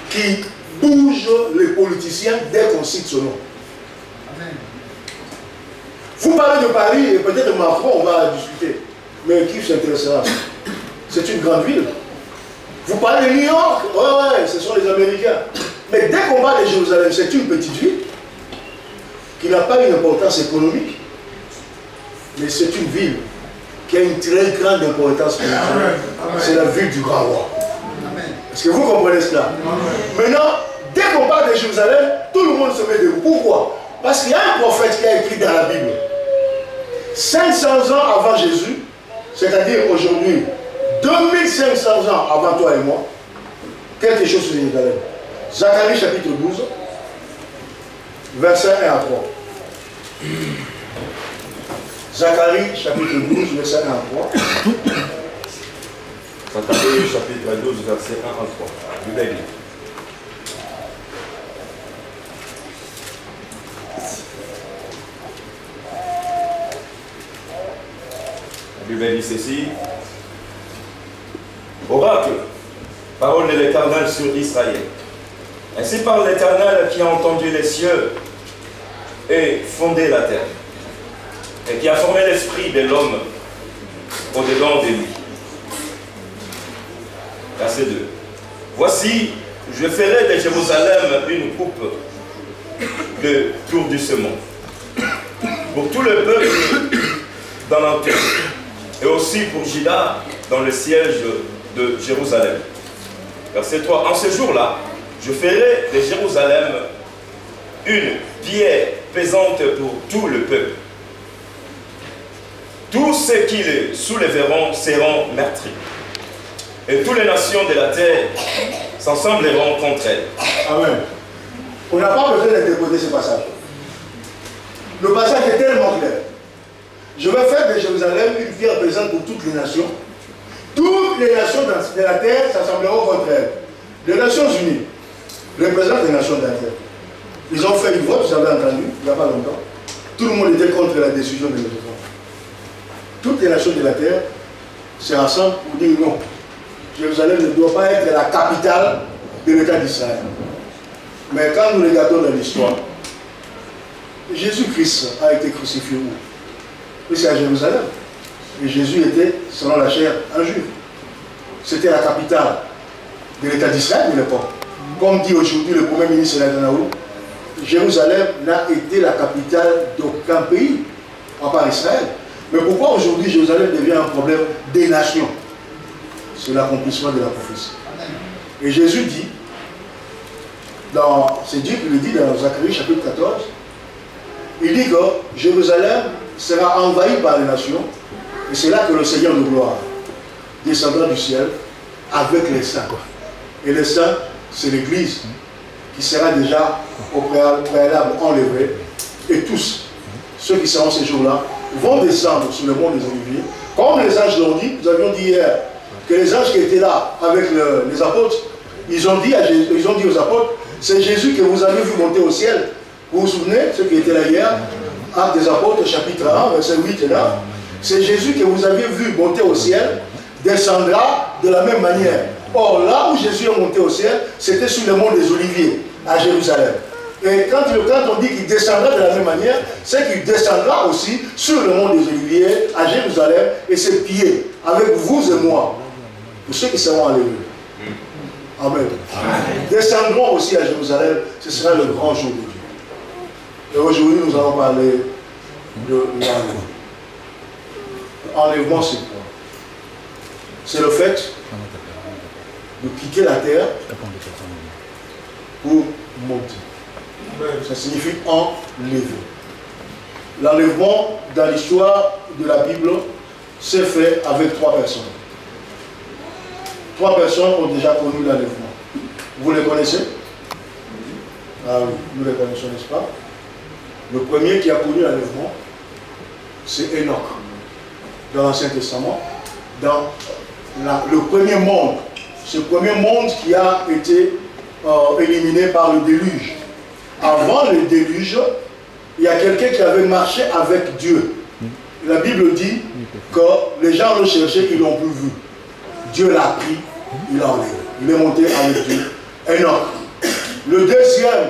qui bouge les politiciens dès qu'on cite ce nom. Amen. Vous parlez de Paris et peut-être de Macron, on va discuter. Mais qui s'intéressera? C'est une grande ville. Vous parlez de New York? Ouais, ce sont les Américains. Mais dès qu'on parle de Jérusalem, c'est une petite ville qui n'a pas une importance économique, mais c'est une ville qui a une très grande importance spirituelle. C'est la ville du grand roi. Est-ce que vous comprenez cela? Maintenant, dès qu'on parle de Jérusalem, tout le monde se met debout. Pourquoi? Parce qu'il y a un prophète qui a écrit dans la Bible 500 ans avant Jésus, c'est-à-dire aujourd'hui 2500 ans avant toi et moi, quelque chose sur Jérusalem. Zacharie chapitre 12, verset 1 à 3. Zacharie chapitre 12, verset 1 à 3. Zacharie chapitre 12, verset 1 à 3. Du Bible. La Bible dit ceci. Oracle, parole de l'Éternel sur Israël. Ainsi parle l'Éternel qui a entendu les cieux et fondé la terre, et qui a formé l'esprit de l'homme au-dedans de lui. Verset 2. Voici, je ferai de Jérusalem une coupe de tour du semon pour tout le peuple dans l'empire, et aussi pour Juda dans le siège de Jérusalem. Verset 3. En ce jour-là, je ferai de Jérusalem une pierre pesante pour tout le peuple. Tous ceux qui le soulèveront seront meurtris. Et toutes les nations de la terre s'assembleront contre elle. Amen. On n'a pas besoin d'interpréter ce passage. Le passage est tellement clair. Je vais faire de Jérusalem une pierre pesante pour toutes les nations. Toutes les nations de la terre s'assembleront contre elle. Les Nations Unies représentent les nations de la terre. Ils ont fait une vote, vous avez entendu, il n'y a pas longtemps. Tout le monde était contre la décision de l'État. Toutes les nations de la terre se rassemblent pour dire non. Jérusalem ne doit pas être la capitale de l'État d'Israël. Mais quand nous regardons dans l'histoire, Jésus-Christ a été crucifié où? C'est à Jérusalem. Et Jésus était, selon la chair, un juif. C'était la capitale de l'État d'Israël de l'époque. Comme dit aujourd'hui le Premier ministre Netanyahu, Jérusalem n'a été la capitale d'aucun pays, à part Israël. Mais pourquoi aujourd'hui Jérusalem devient un problème des nations? C'est l'accomplissement de la prophétie. Et Jésus dit, c'est Dieu qui le dit dans Zacharie chapitre 14, il dit que Jérusalem sera envahi par les nations, et c'est là que le Seigneur de gloire descendra du ciel avec les saints. Et les saints, c'est l'Église qui sera déjà au préalable enlevée, et tous, ceux qui seront ces jours-là, vont descendre sur le mont des Oliviers, comme les anges l'ont dit. Nous avions dit hier que les anges qui étaient là avec les apôtres, ils ont dit aux apôtres, c'est Jésus que vous avez vu monter au ciel. Vous vous souvenez, ceux qui étaient là hier, Actes des apôtres, chapitre 1, verset 8 est là. C'est Jésus que vous avez vu monter au ciel, descendra de la même manière. Or, là où Jésus est monté au ciel, c'était sur le mont des Oliviers, à Jérusalem. Et quand on dit qu'il descendra de la même manière, c'est qu'il descendra aussi sur le mont des Oliviers, à Jérusalem, et ses pieds, avec vous et moi, pour ceux qui seront enlevés. Amen. Descendront aussi à Jérusalem, ce sera le grand jour de Dieu. Et aujourd'hui, nous allons parler de l'enlèvement. L'enlèvement, c'est quoi? C'est le fait de quitter la terre pour monter. Ça signifie enlever. L'enlèvement, dans l'histoire de la Bible, s'est fait avec 3 personnes. 3 personnes ont déjà connu l'enlèvement. Vous les connaissez? Ah oui, nous les connaissons, n'est-ce pas? Le premier qui a connu l'enlèvement, c'est Enoch. Dans l'Ancien Testament, dans le premier monde. Ce premier monde qui a été éliminé par le déluge. Avant le déluge, il y a quelqu'un qui avait marché avec Dieu. La Bible dit que les gens le cherchaient, ils ne l'ont plus vu. Dieu l'a pris, il l'a enlevé. Il est monté avec Dieu. Enoch. Le deuxième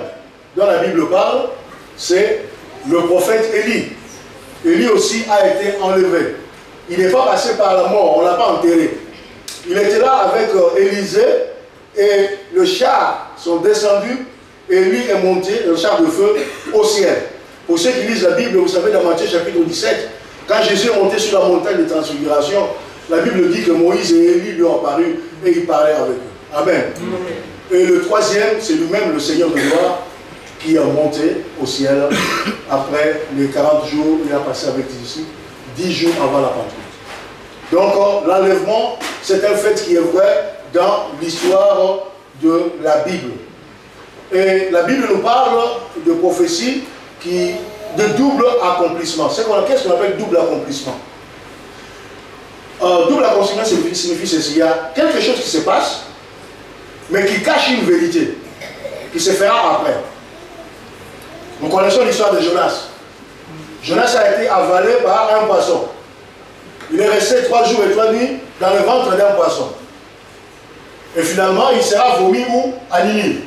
dont la Bible parle, c'est le prophète Élie. Élie aussi a été enlevé. Il n'est pas passé par la mort, on ne l'a pas enterré. Il était là avec Élisée et le char sont descendus et lui est monté, le char de feu, au ciel. Pour ceux qui lisent la Bible, vous savez dans Matthieu chapitre 17, quand Jésus est monté sur la montagne de transfiguration, la Bible dit que Moïse et Élie lui ont apparu et il parlait avec eux. Amen. Et le troisième, c'est lui-même le Seigneur de gloire qui est monté au ciel après les 40 jours, il a passé avec les disciples, 10 jours avant la Pentecôte. Donc l'enlèvement, c'est un fait qui est vrai dans l'histoire de la Bible. Et la Bible nous parle de prophéties de double accomplissement. Qu'est-ce qu'on appelle double accomplissement? Double accomplissement signifie ceci. Il y a quelque chose qui se passe, mais qui cache une vérité, qui se fera après. Nous connaissons l'histoire de Jonas. Jonas a été avalé par un poisson. Il est resté 3 jours et 3 nuits dans le ventre d'un poisson. Et finalement, il sera vomi où? À Ninive.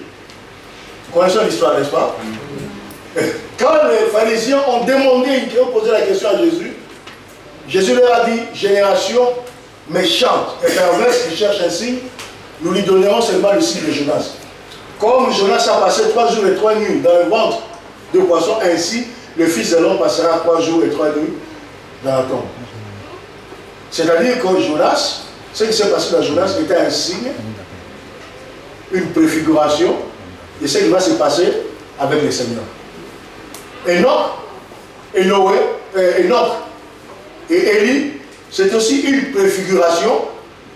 Nous connaissons l'histoire, n'est-ce pas? Quand les pharisiens ont posé la question à Jésus, Jésus leur a dit, génération méchante et perverse qui cherche un signe, nous lui donnerons seulement le signe de Jonas. Comme Jonas a passé 3 jours et 3 nuits dans le ventre de poisson, ainsi le Fils de l'homme passera 3 jours et 3 nuits dans la tombe. C'est-à-dire que Jonas, ce qui s'est passé dans Jonas était un signe, une préfiguration de ce qui va se passer avec le Seigneur. Enoch et Élie, c'est aussi une préfiguration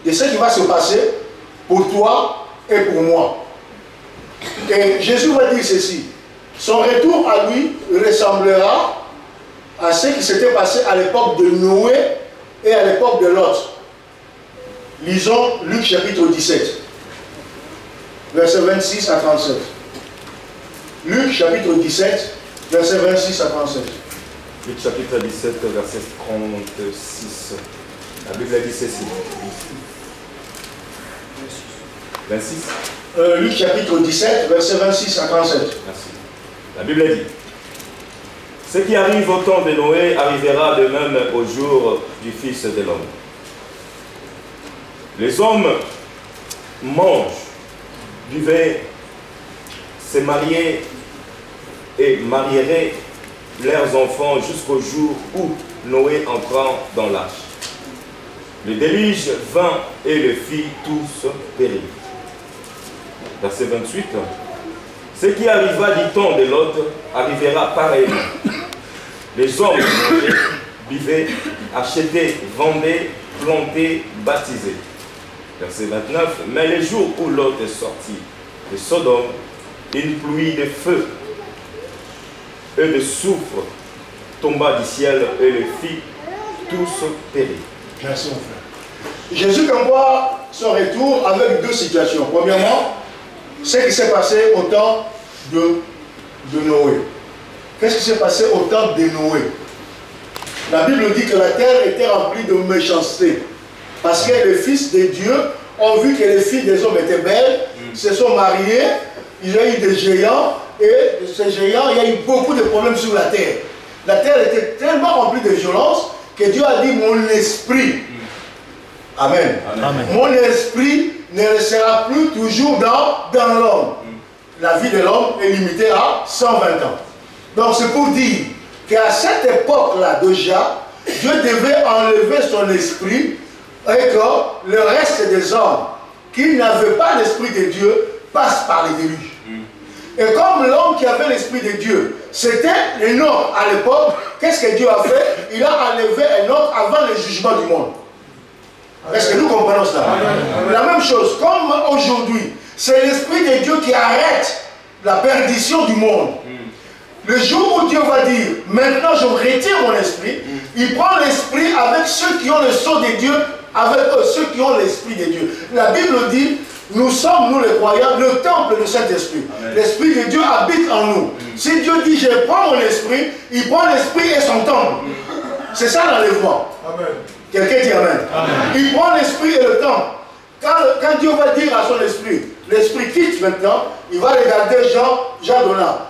de ce qui va se passer pour toi et pour moi. Et Jésus va dire ceci, son retour à lui ressemblera à ce qui s'était passé à l'époque de Noé et à l'époque de Lot. Lisons Luc chapitre 17, versets 26 à 37. Luc chapitre 17, versets 26 à 37. Luc chapitre 17, verset 36. La Bible dit ceci. 26. Luc chapitre 17, verset 26 à 37. Merci. La Bible dit, Ce qui arrive au temps de Noé arrivera de même au jour du Fils de l'homme. Les hommes mangent, buvaient, se mariaient et marieraient leurs enfants jusqu'au jour où Noé entra dans l'arche. Le déluge vint et le fit tous périr. Verset 28. Ce qui arriva du temps de Lot arrivera pareillement. Les hommes mangeaient, buvaient, achetaient, vendaient, plantaient, baptisaient. Verset 29. Mais le jour où Lot est sorti de Sodome, une pluie de feu et de soufre tomba du ciel et les fit tous périr. Merci mon frère. Jésus envoie son retour avec deux situations. Premièrement, ce qui s'est passé au temps de Noé. Qu'est-ce qui s'est passé au temps de Noé? La Bible dit que la terre était remplie de méchanceté. Parce que les fils de Dieu ont vu que les filles des hommes étaient belles, se sont mariés, il y a eu des géants, et ces géants, il y a eu beaucoup de problèmes sur la terre. La terre était tellement remplie de violence que Dieu a dit, mon esprit, Amen. Amen. Mon esprit ne restera plus toujours dans l'homme. La vie de l'homme est limitée à 120 ans. Donc c'est pour dire qu'à cette époque-là déjà, Dieu devait enlever son esprit et que le reste des hommes qui n'avaient pas l'esprit de Dieu passent par les déluges. Et comme l'homme qui avait l'esprit de Dieu, c'était Enoch à l'époque, qu'est-ce que Dieu a fait? Il a enlevé Enoch avant le jugement du monde. Est-ce que nous comprenons cela? La même chose, comme aujourd'hui, c'est l'esprit de Dieu qui arrête la perdition du monde. Le jour où Dieu va dire, maintenant je retire mon esprit, il prend l'esprit avec ceux qui ont le sceau de Dieu, avec eux, ceux qui ont l'esprit de Dieu. La Bible dit, nous sommes, nous les croyants, le temple de Saint-Esprit. L'Esprit de Dieu habite en nous. Si Dieu dit, je prends mon esprit, il prend l'esprit et son temple. C'est ça l'enlèvement. Quelqu'un dit Amen. Il prend l'esprit et le temple. Quand Dieu va dire à son esprit, l'esprit quitte maintenant, il va regarder Jean Donat.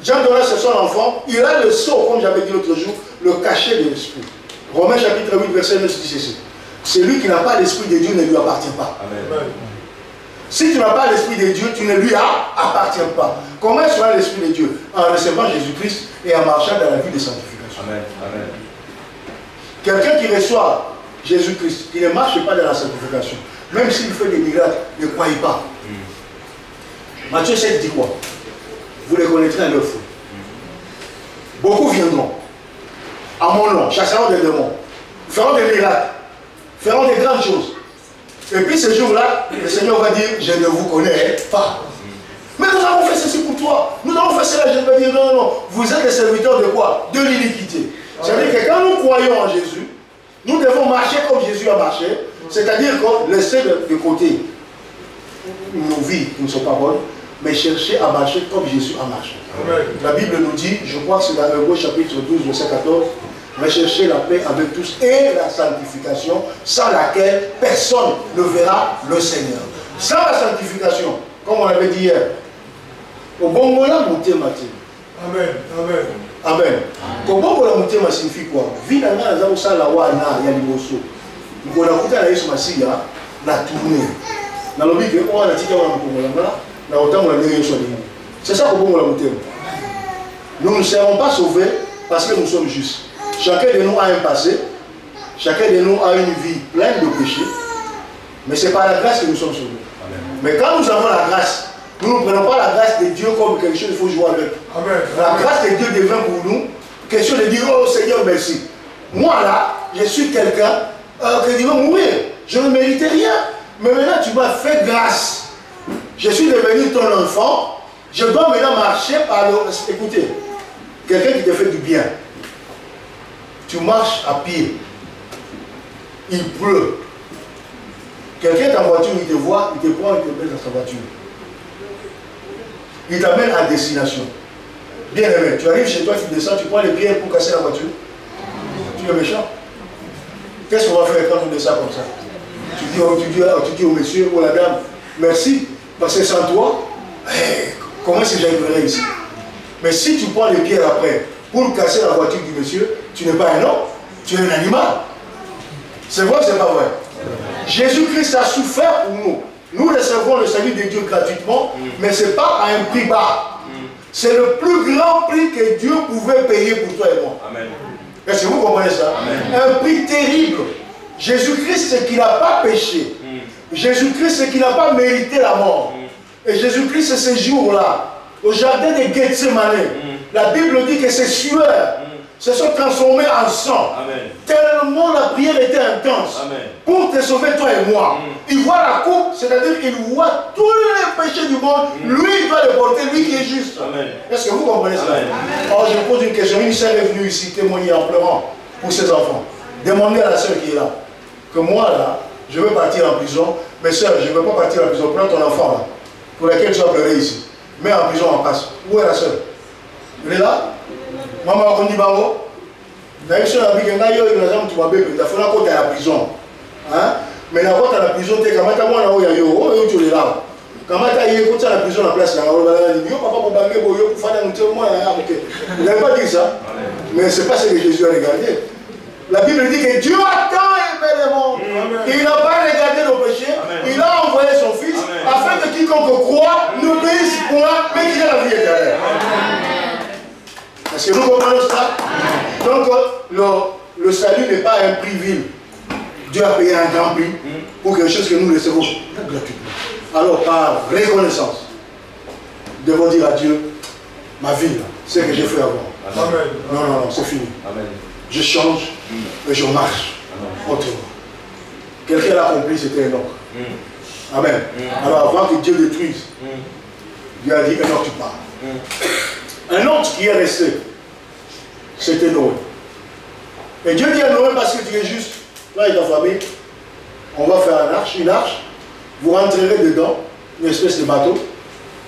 Jean Donat, c'est son enfant. Il a le sceau, comme j'avais dit l'autre jour, le cachet de l'esprit. Romains chapitre 8, verset 9 dit ceci. Celui qui n'a pas l'esprit de Dieu ne lui appartient pas. Amen. Si tu n'as pas l'esprit de Dieu, tu ne lui appartiens pas. Comment sera l'esprit de Dieu? En recevant Jésus-Christ et en marchant dans la vie de sanctification. Amen. Amen. Quelqu'un qui reçoit Jésus-Christ, qui ne marche pas dans la sanctification, même s'il fait des miracles, ne croyez pas. Matthieu 7 dit quoi? Vous les connaîtrez à leur fruit. Beaucoup viendront à mon nom, chasseront des démons, feront des miracles, feront des grandes choses. Et puis ce jour-là, le Seigneur va dire, je ne vous connais pas. Mais nous avons fait ceci pour toi, nous avons fait cela, je vais dire, non, non, vous êtes les serviteurs de quoi? De l'iniquité. C'est-à-dire que quand nous croyons en Jésus, nous devons marcher comme Jésus a marché, c'est-à-dire qu'on laisse de côté nos vies qui ne sont pas bonnes, mais chercher à marcher comme Jésus a marché. Amen. La Bible nous dit, je crois que c'est dans Hébreux chapitre 12, verset 14, rechercher la paix avec tous et la sanctification, sans laquelle personne ne verra le Seigneur. Sans la sanctification, comme on l'avait dit hier, au bon moment, monter matin. Amen. Amen. Amen. Comment la monter signifie quoi? Vie dans la zone la wana ya liboso. Nous avons écouté la Yesu Masia, la tournée. Dans le but que on a dit qu'on a autant on a dit c'est ça que bon la monter. Nous ne serons pas sauvés parce que nous sommes justes. Chacun de nous a un passé, chacun de nous a une vie pleine de péchés, mais c'est par la grâce que nous sommes sauvés. Amen. Mais quand nous avons la grâce, nous ne prenons pas la grâce de Dieu comme quelque chose qu'il faut jouer avec. Amen. La grâce de Dieu devient pour nous quelque chose de dire, oh Seigneur, merci. Moi là, je suis quelqu'un qui va mourir. Je ne méritais rien. Mais maintenant, tu m'as fait grâce. Je suis devenu ton enfant. Je dois maintenant marcher par le... Écoutez, quelqu'un qui te fait du bien. Tu marches à pied. Il pleut. Quelqu'un est en voiture, il te voit, il te prend, il te met dans sa voiture. Il t'amène à destination. Bien aimé, tu arrives chez toi, tu descends, tu prends les pierres pour casser la voiture. Tu es méchant. Qu'est-ce qu'on va faire quand on descend comme ça? Tu dis au monsieur ou à la dame, merci, parce que sans toi, comment est-ce que j'arriverai ici? Mais si tu prends les pierres après, pour casser la voiture du monsieur, tu n'es pas un homme, tu es un animal. C'est vrai ou c'est pas vrai? Jésus-Christ a souffert pour nous. Nous recevons le salut de Dieu gratuitement, mais ce n'est pas à un prix bas. C'est le plus grand prix que Dieu pouvait payer pour toi et moi. Est-ce que vous comprenez ça? Un prix terrible. Jésus-Christ, c'est qu'il n'a pas péché. Jésus-Christ, c'est qu'il n'a pas mérité la mort. Et Jésus-Christ, c'est ce jour-là, au jardin de Gethsemane, la Bible dit que ces sueurs se sont transformées en sang. Tellement la prière était intense. Pour te sauver, toi et moi. Il voit la coupe, c'est-à-dire qu'il voit tous les péchés du monde. Lui, il doit le porter, lui qui est juste. Est-ce que vous comprenez ça? Alors, je pose une question. Une sœur est venue ici témoigner en pleurant pour ses enfants. Demandez à la sœur qui est là, que moi, là, je veux partir en prison. Mais sœur, je ne veux pas partir en prison. Prends ton enfant, là, pour lequel tu vas pleurer ici. Mets en prison en face. Où est la sœur? Elle est là? Maman, on dit bango. D'ailleurs, si on a vu que tu vas bien, il faut qu'on à la prison. Mais la voie à la prison, tu es comme ça, moi, tu es là. Quand tu es à la prison, la place, là, il n'avait pas dit ça. Mais ce n'est pas ce que Jésus a regardé. La Bible dit que Dieu a tant aimé le monde. Il n'a pas regardé nos péchés. Il a envoyé son Fils afin que quiconque croit ne périsse point, mais qu'il ait la vie éternelle. Est-ce que nous comprenons ça? Donc, le salut n'est pas un prix vil. Dieu a payé un grand prix pour quelque chose que nous recevons gratuitement. Alors, par reconnaissance, nous devons dire à Dieu, ma vie, c'est ce que j'ai fait avant. Amen. Non, c'est fini. Amen. Je change et je marche autrement. Quelqu'un l'a accompli, c'était Enoch. Amen. Alors, avant que Dieu détruise, Dieu a dit, Enoch, tu pars. Un autre qui est resté, c'était Noé. Et Dieu dit à Noé, parce que tu es juste, là et ta famille, on va faire une arche, vous rentrerez dedans, une espèce de bateau.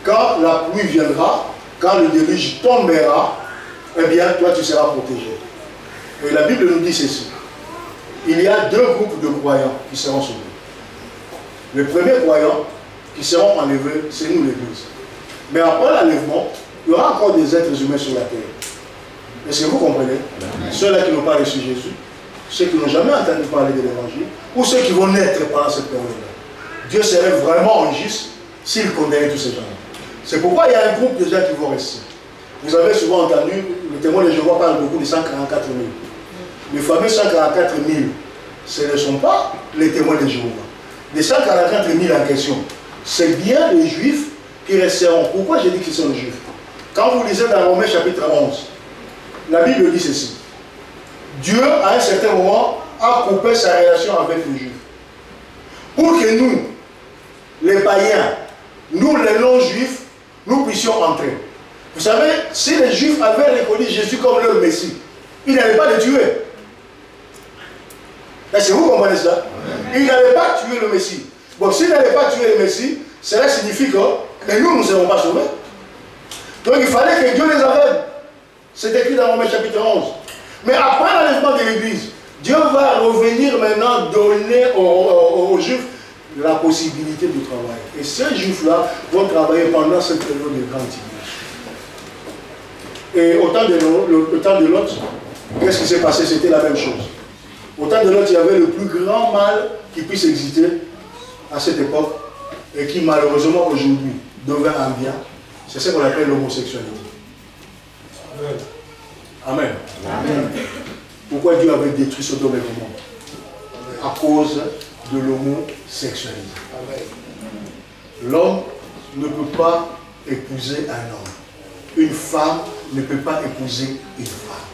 Quand la pluie viendra, quand le déluge tombera, eh bien, toi tu seras protégé. Et la Bible nous dit ceci. Il y a deux groupes de croyants qui seront sauvés. Les premiers croyants qui seront enlevés, c'est nous l'Église. Mais après l'enlèvement, il y aura encore des êtres humains sur la terre. Est-ce que vous comprenez? Ceux-là qui n'ont pas reçu Jésus, ceux qui n'ont jamais entendu parler de l'Évangile, ou ceux qui vont naître pendant cette période-là. Dieu serait vraiment injuste s'il condamnait tous ces gens-là. C'est pourquoi il y a un groupe de gens qui vont rester. Vous avez souvent entendu, les témoins de Jéhovah parlent beaucoup de 144 000. Les fameux 144 000, ce ne sont pas les témoins de Jéhovah. Les 144 000 en question, c'est bien les Juifs qui resteront. Pourquoi j'ai dit qu'ils sont les Juifs? Quand vous lisez dans Romains chapitre 11, la Bible dit ceci. Dieu, à un certain moment, a coupé sa relation avec les Juifs. Pour que nous, les païens, nous les non-juifs, nous puissions entrer. Vous savez, si les Juifs avaient reconnu Jésus comme leur Messie, ils n'allaient pas le tuer. Est-ce que vous comprenez ça? Ils n'allaient pas tuer le Messie. Bon, s'ils n'allaient pas tuer le Messie, cela signifie que nous ne serons pas sauvés. Donc il fallait que Dieu les aveugle. C'est écrit dans Romains chapitre 11. Mais après l'enlèvement de l'Église, Dieu va revenir maintenant donner aux Juifs la possibilité de travailler. Et ces Juifs-là vont travailler pendant cette période de grande tribulation. Et au temps de Lot, qu'est-ce qui s'est passé? C'était la même chose. Au temps de Lot, il y avait le plus grand mal qui puisse exister à cette époque et qui malheureusement aujourd'hui devient un bien. C'est ce qu'on appelle l'homosexualité. Amen. Amen. Pourquoi Dieu avait détruit Sodome et Gomorrhe? À cause de l'homosexualité. L'homme ne peut pas épouser un homme. Une femme ne peut pas épouser une femme.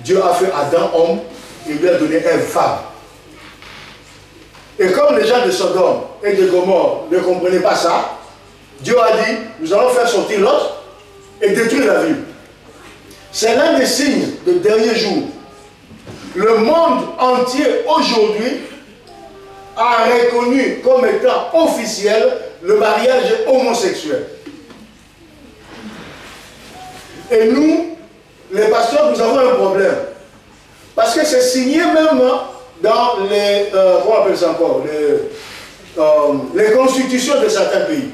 Dieu a fait Adam homme et lui a donné Ève femme. Et comme les gens de Sodome et de Gomorrhe ne comprenaient pas ça, Dieu a dit, nous allons faire sortir Lot et détruire la ville. C'est l'un des signes des derniers jours. Le monde entier aujourd'hui a reconnu comme étant officiel le mariage homosexuel. Et nous, les pasteurs, nous avons un problème. Parce que c'est signé même dans les, comment on appelle ça encore, les constitutions de certains pays.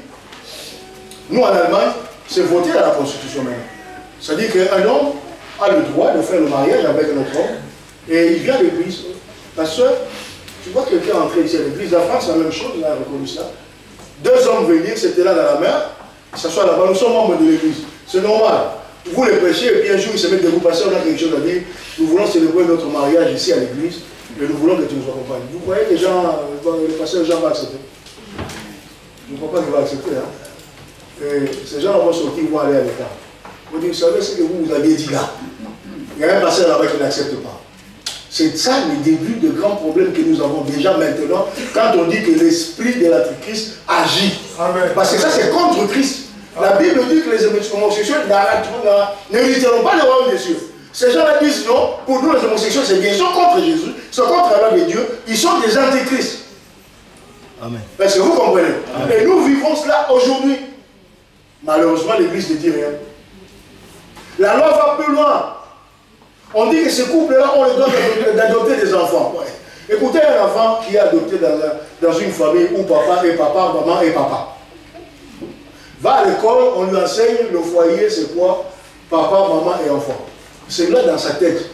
Nous, en Allemagne, c'est voté dans la constitution même. C'est-à-dire qu'un homme a le droit de faire le mariage avec un autre homme. Et il vient à l'église. Ta soeur, tu vois quelqu'un entrer ici à l'église. En France, c'est la même chose, on a reconnu ça. 2 hommes venir, c'était là dans la mer, ils s'assoient là-bas, nous sommes membres de l'église. C'est normal. Vous les prêchez, et puis un jour, ils se mettent debout, parce qu'on a quelque chose à dire. Nous voulons célébrer notre mariage ici à l'église, et nous voulons que tu nous accompagnes. Vous croyez que les gens, le pasteur Jean va accepter? Je ne crois pas qu'il va accepter. Hein? Et ces gens vont sortir, ils vont aller à l'état. Vous dites, vous savez ce que vous aviez dit là? Il y a un pasteur là-bas qui n'accepte pas. C'est ça le début de grands problèmes que nous avons déjà maintenant quand on dit que l'esprit de l'Antichrist agit. Amen. Parce que ça, c'est contre Christ. La Bible dit que les homosexuels n'hériteront pas le royaume des cieux. Ces gens-là disent non, pour nous les homosexuels c'est bien, ils sont contre Jésus, ils sont contre la loi de Dieu, ils sont des antichrists. Amen. Parce que vous comprenez. Amen. Et nous vivons cela aujourd'hui. Malheureusement, l'Église ne dit rien. La loi va plus loin. On dit que ces couples-là ont le droit d'adopter des enfants. Ouais. Écoutez un enfant qui est adopté dans une famille où papa et papa, maman et papa. Va à l'école, on lui enseigne le foyer, c'est quoi? Papa, maman et enfant. C'est là dans sa tête.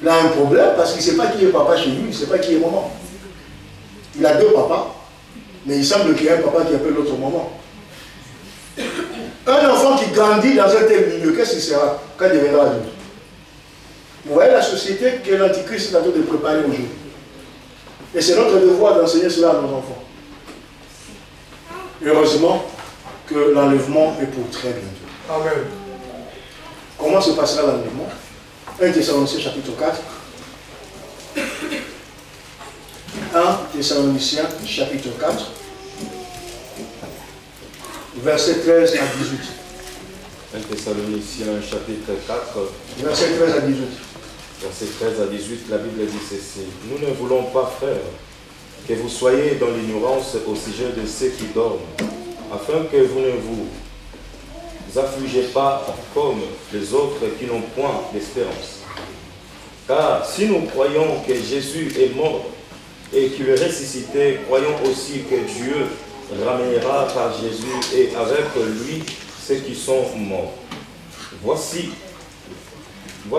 Il a un problème parce qu'il ne sait pas qui est papa chez lui, il ne sait pas qui est maman. Il a 2 papas, mais il semble qu'il y a un papa qui appelle l'autre maman. Un enfant qui grandit dans un tel milieu, qu'est-ce qu'il sera quand il deviendra adulte? Vous voyez la société que l'Antichrist est en train de préparer aujourd'hui. Et c'est notre devoir d'enseigner cela à nos enfants. Et heureusement que l'enlèvement est pour très bientôt. Amen. Comment se passera l'enlèvement? 1 Thessaloniciens chapitre 4. 1 Thessaloniciens chapitre 4. Verset 13 à 18. 1 Thessaloniciens chapitre 4. Verset 13 à 18. Verset 13 à 18, la Bible dit ceci. Nous ne voulons pas, frères, que vous soyez dans l'ignorance au sujet de ceux qui dorment, afin que vous ne vous affligez pas comme les autres qui n'ont point d'espérance. Car si nous croyons que Jésus est mort et qu'il est ressuscité, croyons aussi que Dieu ramènera par Jésus et avec lui ceux qui sont morts. Voici en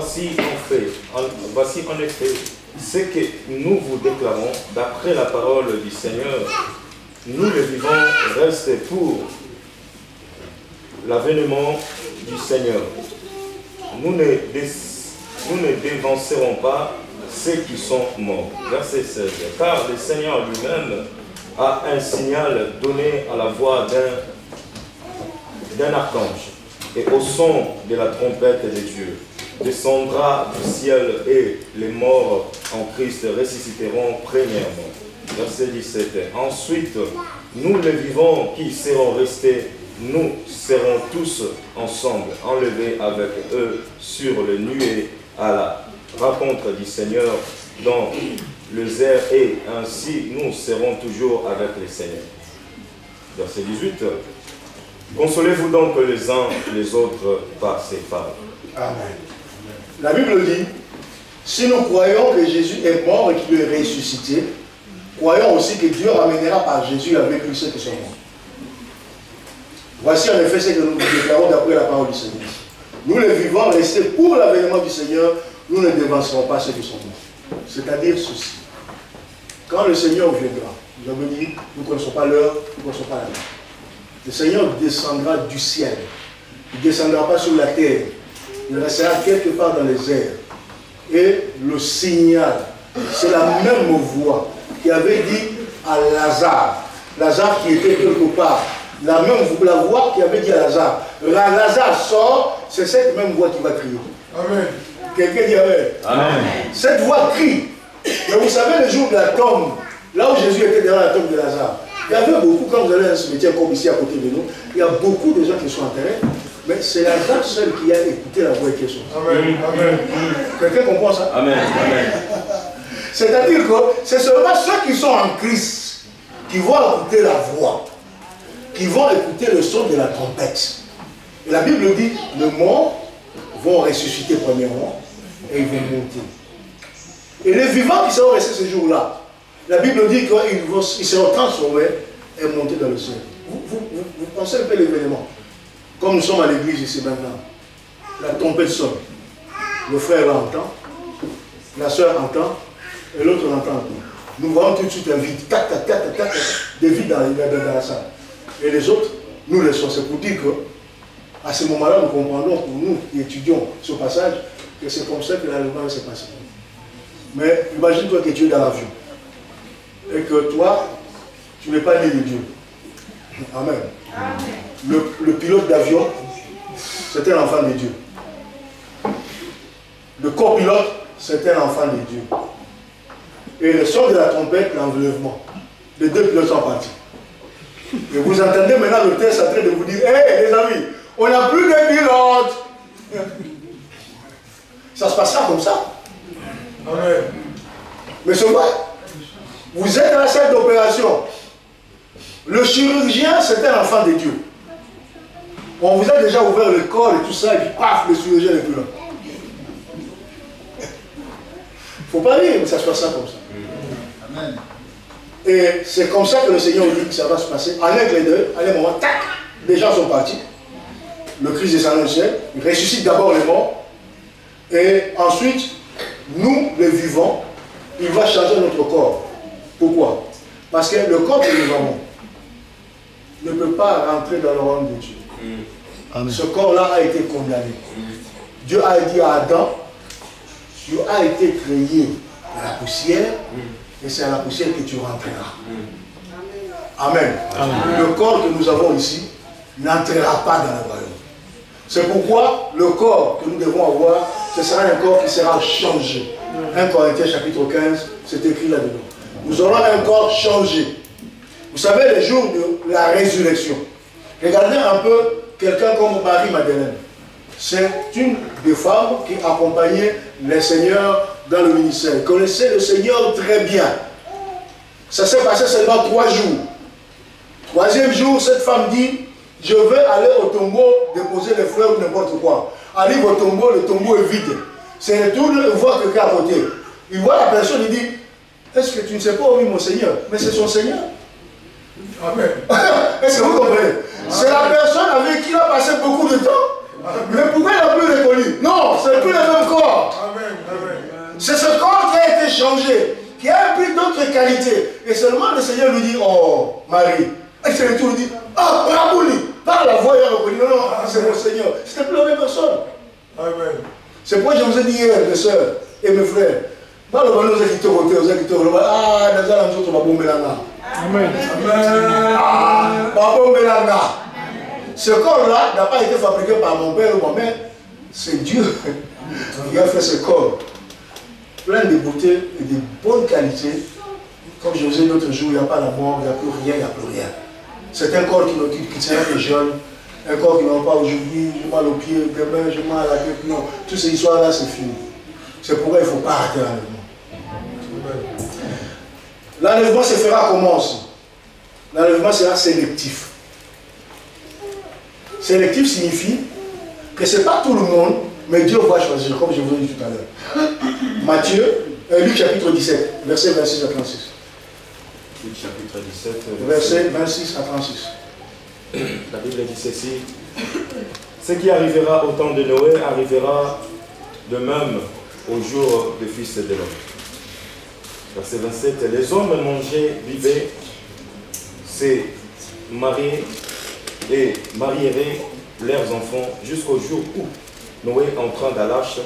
effet ce que nous vous déclarons d'après la parole du Seigneur. Nous le vivons reste pour l'avènement du Seigneur. Nous ne dévancerons pas ceux qui sont morts. Verset 16. Car le Seigneur lui-même a un signal donné à la voix d'un archange, et au son de la trompette de Dieu descendra du ciel, et les morts en Christ ressusciteront premièrement. Verset 17. Ensuite, nous les vivants qui serons restés, nous serons tous ensemble enlevés avec eux sur le nuée à la rencontre du Seigneur dans les airs, et ainsi nous serons toujours avec le Seigneur. Verset 18. Consolez-vous donc les uns les autres par ces paroles. Amen. La Bible dit, si nous croyons que Jésus est mort et qu'il est ressuscité, croyons aussi que Dieu ramènera par Jésus avec lui ceux qui sont morts. Voici en effet ce que nous déclarons d'après la parole du Seigneur. Nous les vivants restés pour l'avènement du Seigneur, nous ne dévancerons pas ceux qui sont morts. C'est-à-dire ceci. Quand le Seigneur viendra, nous avons dit, nous ne connaissons pas l'heure, nous ne connaissons pas la date. Le Seigneur descendra du ciel. Il ne descendra pas sur la terre. Il restera quelque part dans les airs. Et le signal, c'est la même voix qui avait dit à Lazare. Lazare qui était quelque part. La voix qui avait dit à Lazare. Lazare sort, c'est cette même voix qui va crier. Amen. Quelqu'un dit Amen. Amen. Cette voix crie. Mais vous savez, le jour de la tombe, là où Jésus était derrière la tombe de Lazare, il y avait beaucoup, quand vous allez à un cimetière comme ici à côté de nous, il y a beaucoup de gens qui sont enterrés, mais c'est Lazare seul qui a écouté la voix qui est sortie. Amen. Amen. Quelqu'un comprend ça? Amen. Amen. C'est-à-dire que c'est seulement ceux qui sont en Christ qui vont écouter la voix, qui vont écouter le son de la trompette. Et la Bible dit, les morts vont ressusciter premièrement et ils vont monter. Et les vivants qui seront restés ce jour-là, la Bible dit qu'ils seront transformés et montés dans le ciel. Vous pensez un peu l'événement. Comme nous sommes à l'église ici maintenant, la trompette sonne. Le frère entend, la soeur entend, et l'autre entend. Nous voyons tout de suite un vide, tac, tac, tac, tac, tac, des vides dans la salle. Et les autres, nous laissons. C'est pour dire qu'à ce moment-là, nous comprenons pour nous qui étudions ce passage, que c'est comme ça que l'enlèvement s'est passé. Mais imagine-toi que tu es dans l'avion et que toi, tu n'es pas né de Dieu. Amen. Le pilote d'avion, c'est un enfant de Dieu. Le copilote, c'est un enfant de Dieu. Et le son de la trompette, l'enlèvement. Les deux pilotes sont partis. Et vous entendez maintenant le texte en train de vous dire, hé les amis, on n'a plus de pilote. Ça se passera comme ça. Amen. Mais c'est vrai. Vous êtes dans la salle d'opération. Le chirurgien, c'est un enfant de Dieu. On vous a déjà ouvert le corps et tout ça, et puis paf, le chirurgien n'est plus là. Il ne faut pas rire, mais ça se passe ça comme ça. Amen. Et c'est comme ça que le Seigneur dit que ça va se passer. En un clin d'œil, à un moment, tac, les gens sont partis. Le Christ descend au ciel, il ressuscite d'abord les morts. Et ensuite, nous, les vivants, il va changer notre corps. Pourquoi? Parce que le corps que nous avons ne peut pas rentrer dans le royaume de Dieu. Amen. Ce corps-là a été condamné. Dieu a dit à Adam, tu as été créé de la poussière, et c'est à la poussière que tu rentreras. Amen. Amen. Le corps que nous avons ici n'entrera pas dans le royaume. C'est pourquoi le corps que nous devons avoir, ce sera un corps qui sera changé. 1 Corinthiens chapitre 15, c'est écrit là-dedans. Nous aurons un corps changé. Vous savez, les jours de la résurrection, regardez un peu quelqu'un comme Marie-Madeleine. C'est une des femmes qui accompagnait les seigneurs dans le ministère. Elle connaissait le Seigneur très bien. Ça s'est passé seulement 3 jours. 3e jour, cette femme dit, je vais aller au tombeau déposer les fleurs ou n'importe quoi. Arrive au tombeau, le tombeau est vide. C'est retourne, il voit quelqu'un à côté. Il voit la personne, il dit, est-ce que tu ne sais pas où est mon Seigneur? Mais c'est son Seigneur. Amen. Est-ce que vous comprenez? C'est la personne avec qui il a passé beaucoup de temps. Amen. Mais pourquoi il n'a plus reconnu? Non, ce n'est plus le même corps. C'est ce corps qui a été changé, qui a pris d'autres qualités. Et seulement le Seigneur lui dit, oh Marie. Et c'est le tour, il dit, ah, Rabouli. Par la voix, il a reconnu, non, non, c'est mon Seigneur. C'était plus la même personne. Amen. C'est pourquoi je vous ai dit hier, mes soeurs et mes frères, dans le ballon, vous avez quitté au ah, dans la maison, on va bomber la main. Amen. Ah, ce corps-là n'a pas été fabriqué par mon père ou ma mère. C'est Dieu qui a fait ce corps. Plein de beauté et de bonnes qualités. Comme je vous ai dit l'autre jour, il n'y a pas la mort, il n'y a plus rien, il n'y a plus rien. C'est un corps qui tient les jeunes. Un corps qui n'a pas aujourd'hui, j'ai mal aux pieds, demain j'ai mal à la tête. Non, toutes ces histoires-là, c'est fini. C'est pourquoi il ne faut pas arrêter l'enlèvement. L'enlèvement se fera comment aussi? L'enlèvement sera sélectif. Sélectif signifie que ce n'est pas tout le monde, mais Dieu va choisir, comme je vous ai dit tout à l'heure. Luc chapitre 17, verset 26 à 36. Luc chapitre 17, verset 26 à 36. La Bible dit ceci. Ce qui arrivera au temps de Noé arrivera de même au jour du Fils de l'homme. Verset 27. Les hommes mangeaient, vivaient, se mariaient et marieraient leurs enfants jusqu'au jour où Noé entra dans l'arche,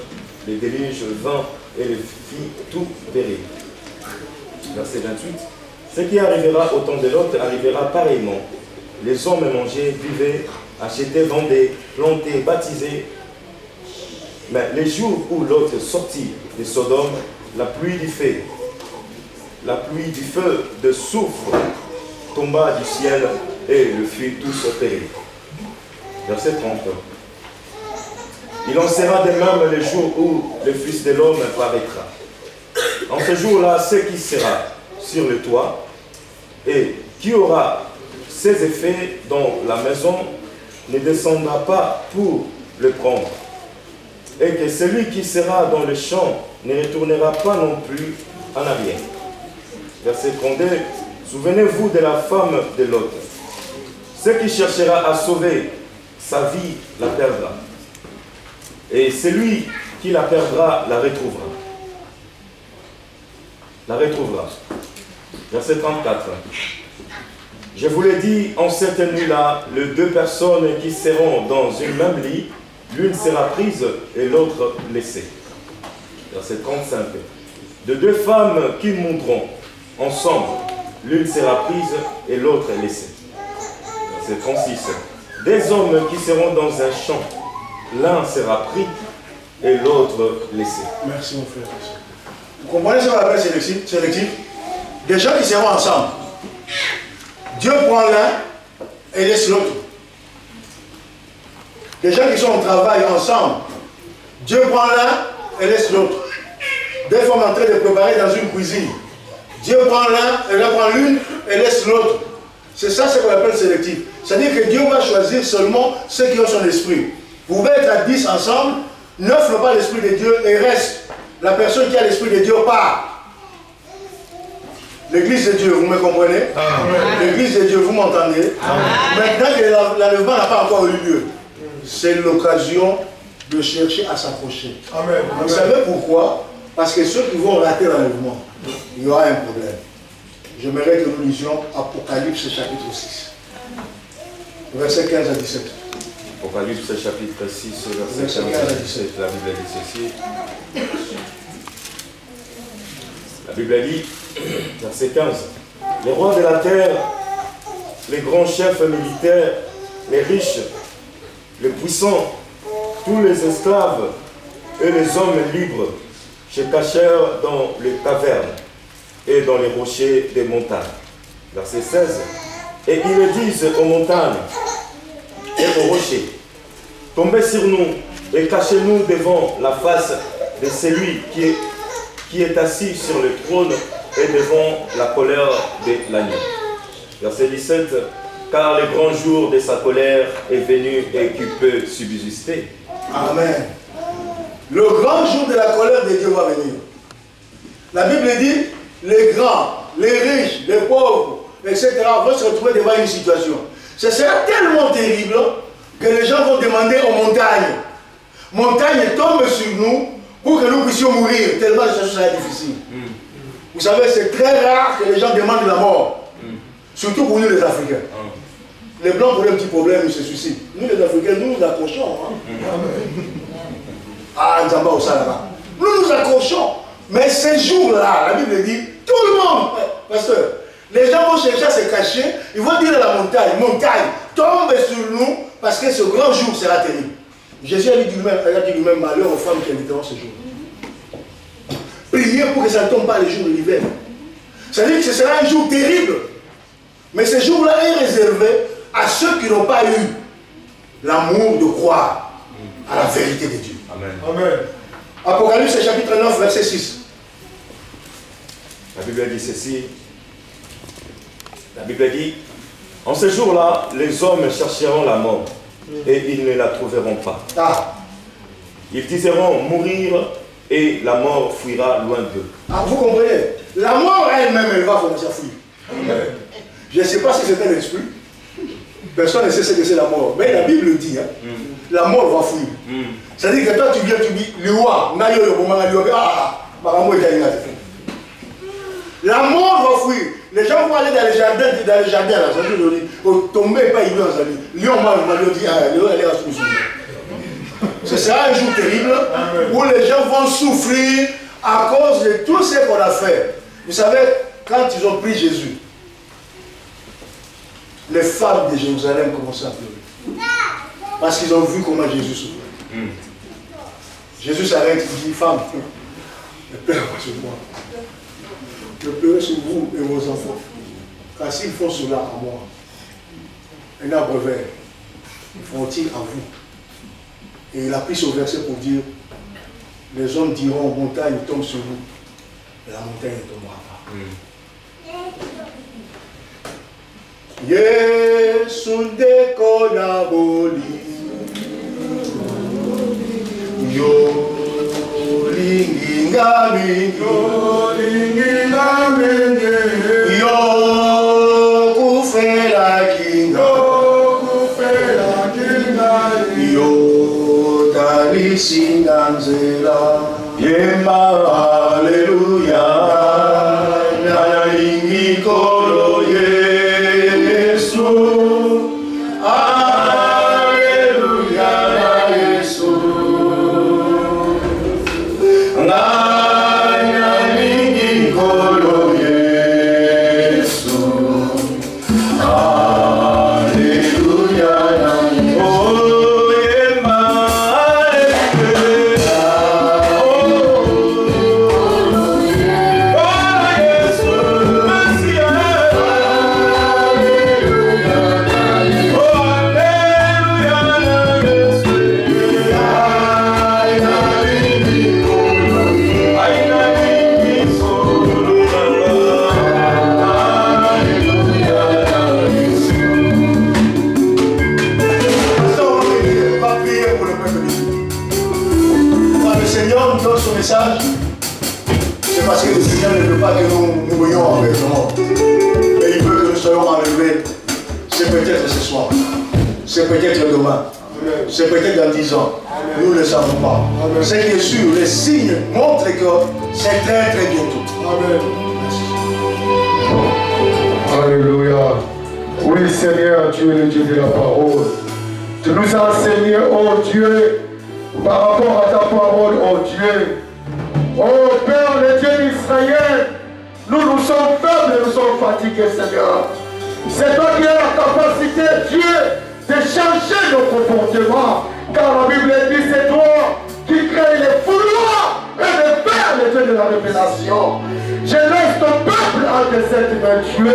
le déluge vint et les fit tout périr. Verset 28. Ce qui arrivera au temps de Lot arrivera pareillement. Les hommes mangeaient, buvaient, achetaient, vendaient, plantaient, baptisaient. Mais les jours où Lot sortit de Sodome, la pluie du feu de soufre tomba du ciel et le fit tous périr. Verset 30. Il en sera de même le jour où le Fils de l'homme paraîtra. En ce jour-là, ce qui sera sur le toit et qui aura ses effets dans la maison ne descendra pas pour le prendre. Et que celui qui sera dans le champ ne retournera pas non plus en arrière. Verset 32. Souvenez-vous de la femme de Lot. Ce qui cherchera à sauver sa vie la perdra. Et celui qui la perdra la retrouvera. La retrouvera. Verset 34. Je vous l'ai dit, en cette nuit-là, les deux personnes qui seront dans une même lit, l'une sera prise et l'autre laissée. Verset 35. De deux femmes qui mourront ensemble, l'une sera prise et l'autre laissée. Verset 36. Des hommes qui seront dans un champ, l'un sera pris et l'autre laissé. Merci mon frère. Vous comprenez ce qu'on appelle sélectif? Des gens qui seront ensemble. Dieu prend l'un et laisse l'autre. Des gens qui sont au travail ensemble. Dieu prend l'un et laisse l'autre. Des femmes en train de préparer dans une cuisine. Dieu prend l'un, elle prend l'une et laisse l'autre. C'est ça ce qu'on appelle sélectif. C'est-à-dire que Dieu va choisir seulement ceux qui ont son esprit. Vous pouvez être à 10 ensemble, 9 n'ont pas l'esprit de Dieu et reste. La personne qui a l'esprit de Dieu part. L'église de Dieu, vous me comprenez? L'église de Dieu, vous m'entendez? Maintenant que l'enlèvement n'a pas encore eu lieu, c'est l'occasion de chercher à s'approcher. Vous savez pourquoi? Parce que ceux qui vont rater l'enlèvement, il y aura un problème. J'aimerais que nous lisions Apocalypse chapitre 6, verset 15 à 17. Apocalypse chapitre 6, verset 15 à 17. La Bible dit ceci. La Bible dit, verset 15, les rois de la terre, les grands chefs militaires, les riches, les puissants, tous les esclaves et les hommes libres se cachèrent dans les cavernes et dans les rochers des montagnes. Verset 16. Et ils disent aux montagnes et aux rochers, tombez sur nous et cachez-nous devant la face de celui qui est assis sur le trône et devant la colère de l'agneau. Verset 17. Car le grand jour de sa colère est venu et qui peut subsister. Amen. Le grand jour de la colère de Dieu va venir. La Bible dit, les grands, les riches, les pauvres, etc. vont se retrouver devant une situation. Ce sera tellement terrible que les gens vont demander aux montagnes. Montagnes tombent sur nous pour que nous puissions mourir, tellement la situation sera difficile. Vous savez, c'est très rare que les gens demandent la mort. Surtout pour nous les Africains. Les Blancs, pour un petit problème, ils se suicident. Nous les Africains, nous nous accrochons. Ah, Nzamba au Salama. Nous nous accrochons. Mais ces jours-là, la Bible dit, tout le monde, pasteur, les gens vont chercher à se cacher, ils vont dire à la montagne, montagne, tombe sur nous, parce que ce grand jour sera terrible. Jésus a dit lui-même, malheur aux femmes qui habiteront ce jour. Priez pour que ça ne tombe pas les jours de l'hiver. C'est-à-dire que ce sera un jour terrible. Mais ce jour-là est réservé à ceux qui n'ont pas eu l'amour de croire à la vérité de Dieu. Amen. Amen. Apocalypse chapitre 9, verset 6. La Bible dit ceci. La Bible dit, en ce jour-là, les hommes chercheront la mort et ils ne la trouveront pas. Ils diseront mourir et la mort fuira loin d'eux. Vous comprenez? La mort elle-même, elle va commencer à fuir. Je ne sais pas si c'est un esprit. Personne ne sait ce que c'est la mort. Mais la Bible dit, la mort va fuir. C'est-à-dire que toi tu viens, tu dis, la mort va fuir. Les gens vont aller dans les jardins, là, ça veut dire, tomber pas il ce sera un jour terrible où les gens vont souffrir à cause de tout ce qu'on a fait. Vous savez, quand ils ont pris Jésus, les femmes de Jérusalem commençaient à pleurer. Parce qu'ils ont vu comment Jésus souffrait. Jésus s'arrête et dit, femme, ne pleurez pas sur moi. Ne pleurez sur vous et vos enfants. Car s'ils font cela à moi, un arbre vert, font-ils à vous. Et il a pris ce verset pour dire, les hommes diront, montagne tombe sur nous. Et la montagne ne tombera pas. Yesu deko na boli yo linginga mingi yo kufela kinga yo talisinga nzela Alléluia, Nanalingi Kolo Yesu. Alléluia, Yesu. Nanalingi Kolo Yesu. Alléluia, c'est parce que le Seigneur ne veut pas que nous voyions en vêtements. Mais il veut que nous soyons enlevés. C'est peut-être ce soir. C'est peut-être demain. C'est peut-être dans 10 ans. Nous ne le savons pas. Ce qui est sûr, les signes montrent que c'est très très bientôt. Amen. Alléluia. Oui, Seigneur, tu es le Dieu de la parole. Tu nous as enseigné, oh Dieu, par rapport à ta parole, oh Dieu. Oh Père, le Dieu d'Israël, nous sommes faibles et nous sommes fatigués, Seigneur. C'est toi qui as la capacité, Dieu, de changer nos comportements. Car la Bible dit, c'est toi qui crée les fouloirs et de faire le Dieu de la révélation. Je laisse ton peuple à tes cette main, Dieu.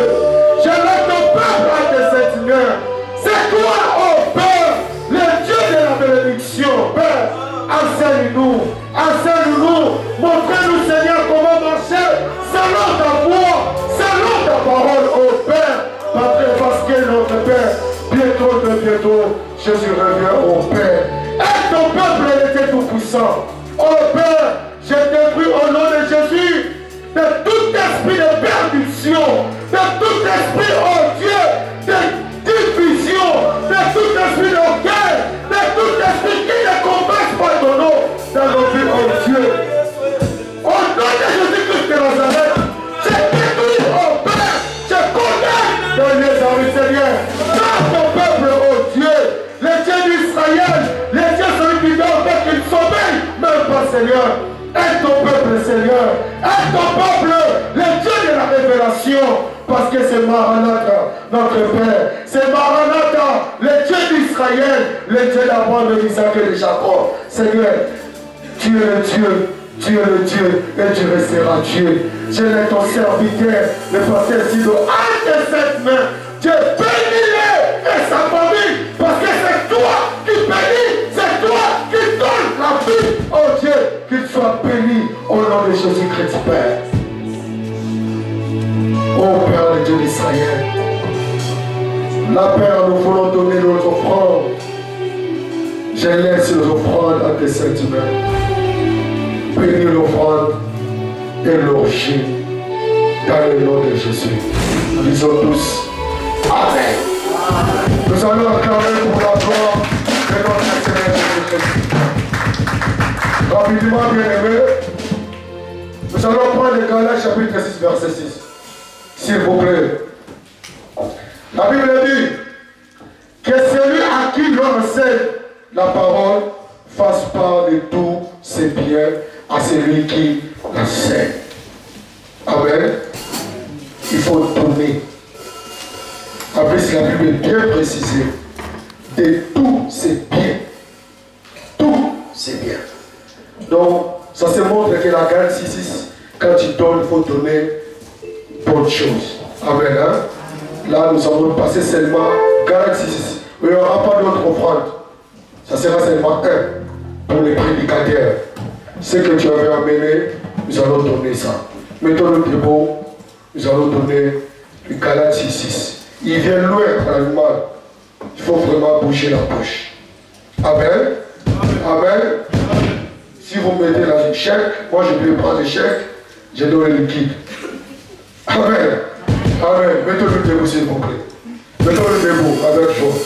Je laisse ton peuple à tes cette main. C'est toi, oh Père, le Dieu de la bénédiction, Père. Enseigne-nous, enseigne-nous, montrez-nous, Seigneur, comment marcher selon ta voix, selon ta parole, oh Père, parce que notre Père, bientôt, Jésus revient, oh Père. Aide ton peuple, il était tout puissant. Oh Père, je détruis au nom de Jésus de tout esprit de perdition, de tout esprit, oh Dieu, de division, de tout esprit d'orgueil, de tout esprit qui ne combat pas ton nom dans nos vies, oh Dieu. Au nom de Jésus-Christ de Nazareth, je détruis, oh Père, je condamne dans les armes, Seigneur. Dans ton peuple, oh Dieu, les dieux d'Israël, les dieux celui qui dort, qu'il sommeille, même pas, Seigneur. Aide ton peuple, Seigneur. Aide ton peuple, le Dieu de la révélation. Parce que c'est Maranatha, notre Père. C'est Maranatha, le Dieu d'Israël, le Dieu d'Abraham, d'Isaac et de Jacob. Seigneur, tu es le Dieu, tu es le Dieu, et tu resteras Dieu. Je l'ai ton serviteur, le pasteur Sido, entre cette main. Dieu bénis-les et sa famille, parce que c'est toi qui bénis, c'est toi qui donnes la vie. Oh Dieu, qu'il soit béni au nom de Jésus-Christ, Père. Oh Père, le Dieu d'Israël, la Père, nous voulons donner notre offrande. Je laisse l'offrande à tes saintes mains. Bénis l'offrande et l'orgie dans le nom de Jésus. Nous disons tous Amen. Nous allons acclamer pour la gloire de notre Seigneur Jésus-Christ. Rapidement, bien-aimés, nous allons prendre le Galates chapitre 6, verset 6. S'il vous plaît. La Bible dit que celui à qui l'on enseigne la parole fasse part de tous ses biens à celui qui l'enseigne. Amen. Il faut donner. En plus, la Bible est bien précisée. De tous ses biens. Tous ses biens. Donc, ça se montre que la Galates 6, quand tu donnes, il faut donner bonne chose. Amen. Hein? Là, nous allons passer seulement Galates 6. Il n'y aura pas d'autre offrande. Ça sera seulement un pour les prédicateurs. Ce que tu avais amené, nous allons donner ça. Mettons-le debout, nous allons donner le Galates 6. Il vient loin à l'animal. Il faut vraiment bouger la bouche. Amen. Amen. Si vous mettez la chèque, moi je peux prendre le chèque, je donne le liquide. Amen. Amen. Mettez-le debout s'il vous plaît. Mettez-le debout avec joie.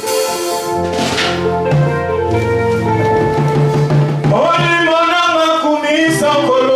Oli monama kumisa kolo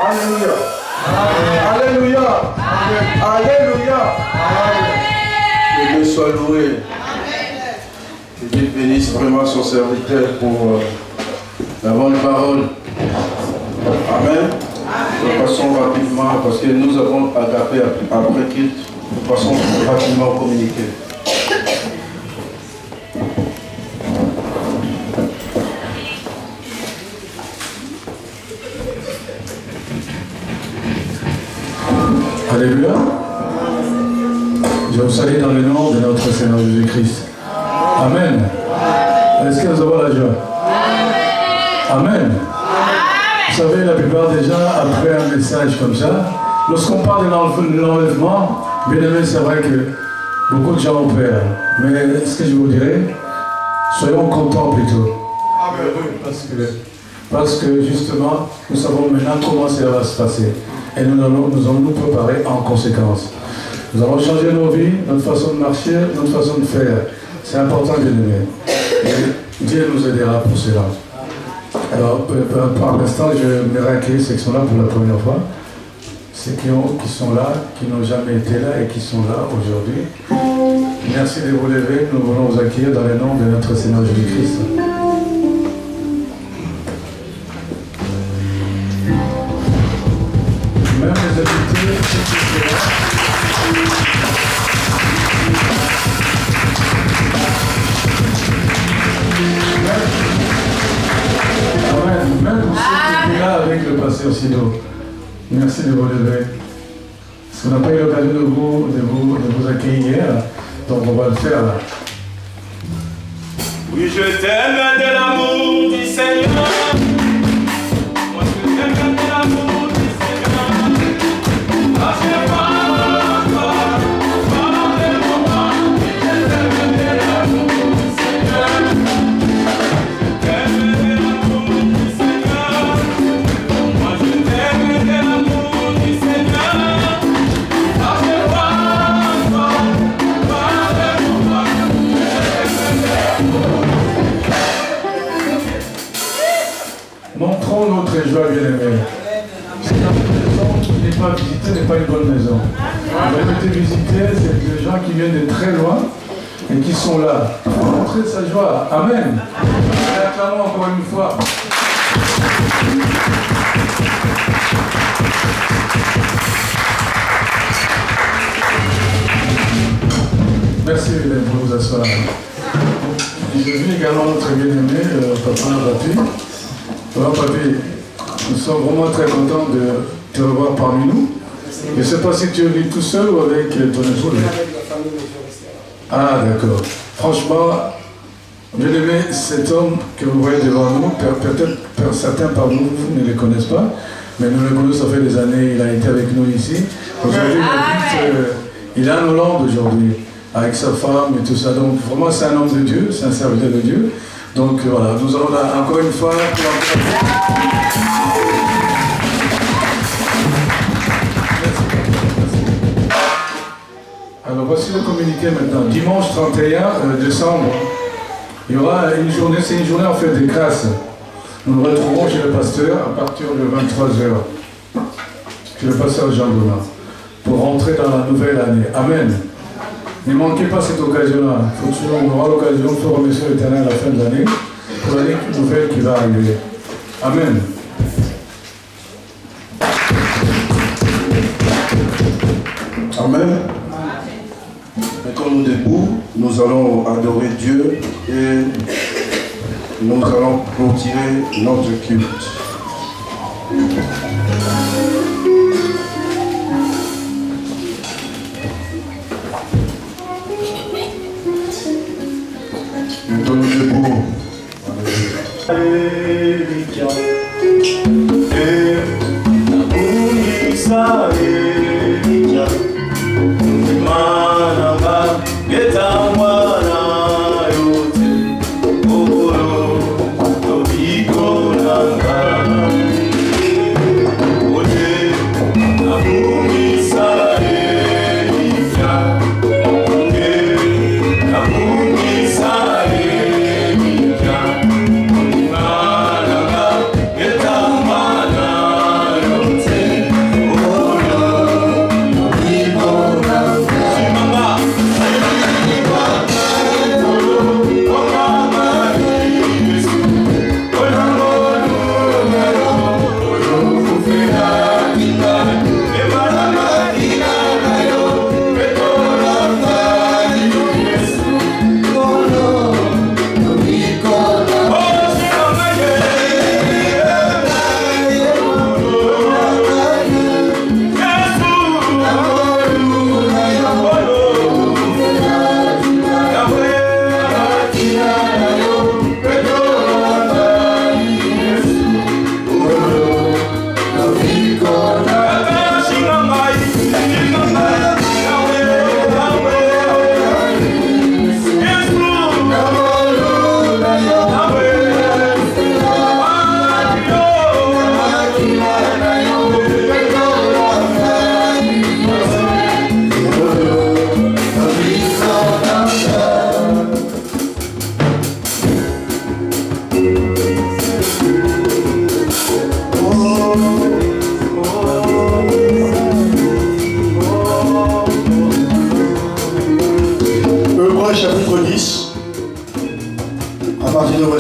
Alléluia. Alléluia. Alléluia. Que Dieu soit loué. Que Dieu bénisse vraiment son serviteur pour la bonne parole. Amen. Nous passons rapidement parce que nous avons agapé après qu'il nous passons rapidement au communiqué. Alléluia. Je vous salue dans le nom de notre Seigneur Jésus-Christ. Amen. Est-ce que nous avons la joie? Amen. Vous savez, la plupart des gens, après un message comme ça, lorsqu'on parle de l'enlèvement, bien aimé, c'est vrai que beaucoup de gens ont peur. Mais ce que je vous dirais, soyons contents plutôt. Parce que justement, nous savons maintenant comment cela va se passer. Et nous allons nous préparer en conséquence. Nous allons changer nos vies, notre façon de marcher, notre façon de faire. C'est important, bien aimé. Et Dieu nous aidera pour cela. Alors, par l'instant, je vais accueillir ceux qui sont là pour la première fois. Ceux qui sont là, qui n'ont jamais été là et qui sont là aujourd'hui. Merci de vous lever. Nous voulons vous accueillir dans le nom de notre Seigneur Jésus-Christ. Même les invités, ceux qui sont là. Amen. Même ceux qui étaient là avec le pasteur Sido. Merci de vous lever. Parce qu'on n'a pas eu l'occasion de vous accueillir hier, donc on va le faire là. Oui, je t'aime de l'amour du Seigneur. Moi, je t'aime de l'amour du Seigneur. À chaque fois, pendant les moments, je t'aime de l'amour du Seigneur. Je t'aime de l'amour du Seigneur. Moi, je t'aime de l'amour du Seigneur. À chaque fois, pendant les moments, je t'aime de l'amour. Montrons notre joie, bien-aimés. C'est une maison qui n'est pas visitée, n'est pas une bonne maison. La vérité visitée, c'est des gens qui viennent de très loin et qui sont là. Il faut montrer sa joie. Amen. Et acclamons encore une fois. Merci, Hélène, pour vous asseoir. Je vis également notre bien-aimé, Papa Papi. Papa Papi, nous sommes vraiment très contents de te revoir parmi nous. Je ne sais pas si tu vis tout seul ou avec ton épouse. Ah, d'accord. Franchement, bien aimé, cet homme que vous voyez devant nous, peut-être certains parmi vous ne le connaissent pas, mais nous le connaissons, ça fait des années, il a été avec nous ici. Aujourd'hui, il est en Hollande aujourd'hui, avec sa femme et tout ça. Donc vraiment, c'est un homme de Dieu, c'est un serviteur de Dieu. Donc voilà, nous allons là, encore une fois. Alors voici le communiqué maintenant. Dimanche 31 décembre, il y aura une journée, c'est une journée en fait de grâce. Nous nous retrouvons chez le pasteur à partir de 23h. Chez le pasteur Jean Donat, pour rentrer dans la nouvelle année. Amen. Ne manquez pas cette occasion-là. On aura l'occasion de remercier l'Éternel à la fin de l'année pour l'année nouvelle qui va arriver. Amen. Amen. Mettons-nous debout, nous allons adorer Dieu et nous allons clôturer notre culte. Mettons-nous debout. Get down, man,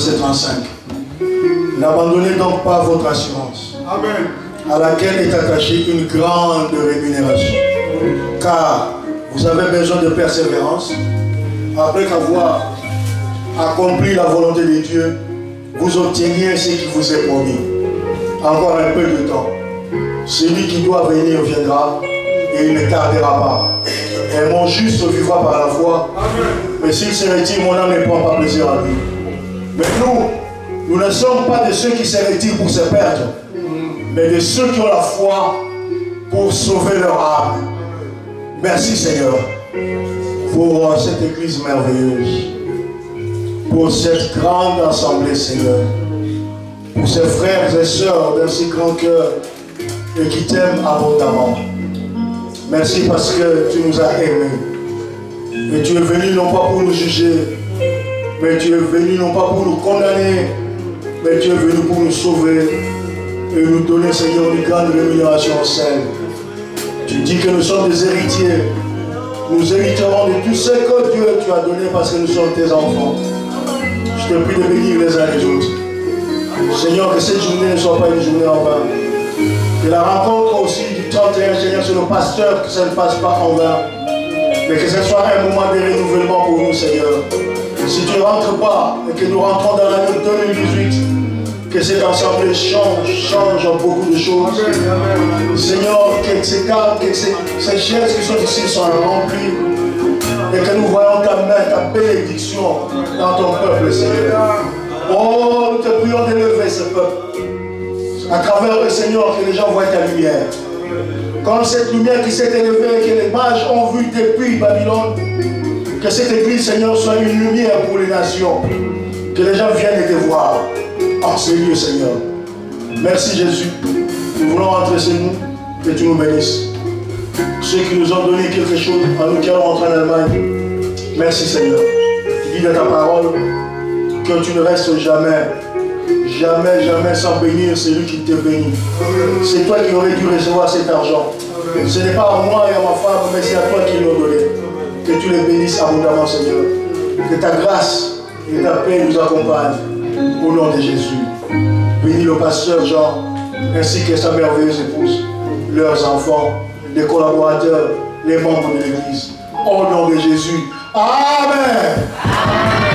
verset 35. N'abandonnez donc pas votre assurance, Amen. à laquelle est attachée une grande rémunération. Car vous avez besoin de persévérance. Après qu'avoir accompli la volonté de Dieu, vous obteniez ce qui vous est promis. Encore un peu de temps. Celui qui doit venir viendra et il ne tardera pas. Et mon juste vivra par la foi. Mais s'il se retire, mon âme ne prend pas plaisir à lui. Mais nous ne sommes pas de ceux qui se retirent pour se perdre, mais de ceux qui ont la foi pour sauver leur âme. Merci Seigneur pour cette église merveilleuse, pour cette grande assemblée Seigneur, pour ces frères et sœurs d'un si grand cœur et qui t'aiment abondamment. Merci parce que tu nous as aimés et tu es venu non pas pour nous juger, mais tu es venu non pas pour nous condamner, mais tu es venu pour nous sauver et nous donner, Seigneur, une grande rémunération au ciel. Tu dis que nous sommes des héritiers. Nous hériterons de tout ce que Dieu tu as donné parce que nous sommes tes enfants. Je te prie de bénir les uns les autres. Seigneur, que cette journée ne soit pas une journée en vain. Que la rencontre aussi du 31, Seigneur, sur le pasteur, que ça ne passe pas en vain. Mais que ce soit un moment de renouvellement pour nous, Seigneur. Si tu ne rentres pas et que nous rentrons dans l'année 2018, que cette assemblée change beaucoup de choses. Seigneur, que ces cadres, que ces chaises qui sont ici soient remplies et que nous voyons ta main, ta bénédiction dans ton peuple, Seigneur. Oh, nous te prions d'élever ce peuple. À travers le Seigneur, que les gens voient ta lumière. Comme cette lumière qui s'est élevée, que les mages ont vu depuis Babylone, que cette église, Seigneur, soit une lumière pour les nations. Que les gens viennent te voir en ce lieu, Seigneur. Merci Jésus. Nous voulons rentrer chez nous, que tu nous bénisses. Ceux qui nous ont donné quelque chose, à nous qui allons rentrer en Allemagne. Merci Seigneur. Tu dis dans ta parole que tu ne restes jamais sans bénir celui qui te bénit. C'est toi qui aurais dû recevoir cet argent. Ce n'est pas à moi et à ma femme, mais c'est à toi qui l'ont donné. Que tu les bénisses abondamment, Seigneur. Que ta grâce et ta paix nous accompagnent. Au nom de Jésus. Bénis le pasteur Jean, ainsi que sa merveilleuse épouse, leurs enfants, les collaborateurs, les membres de l'église. Au nom de Jésus. Amen.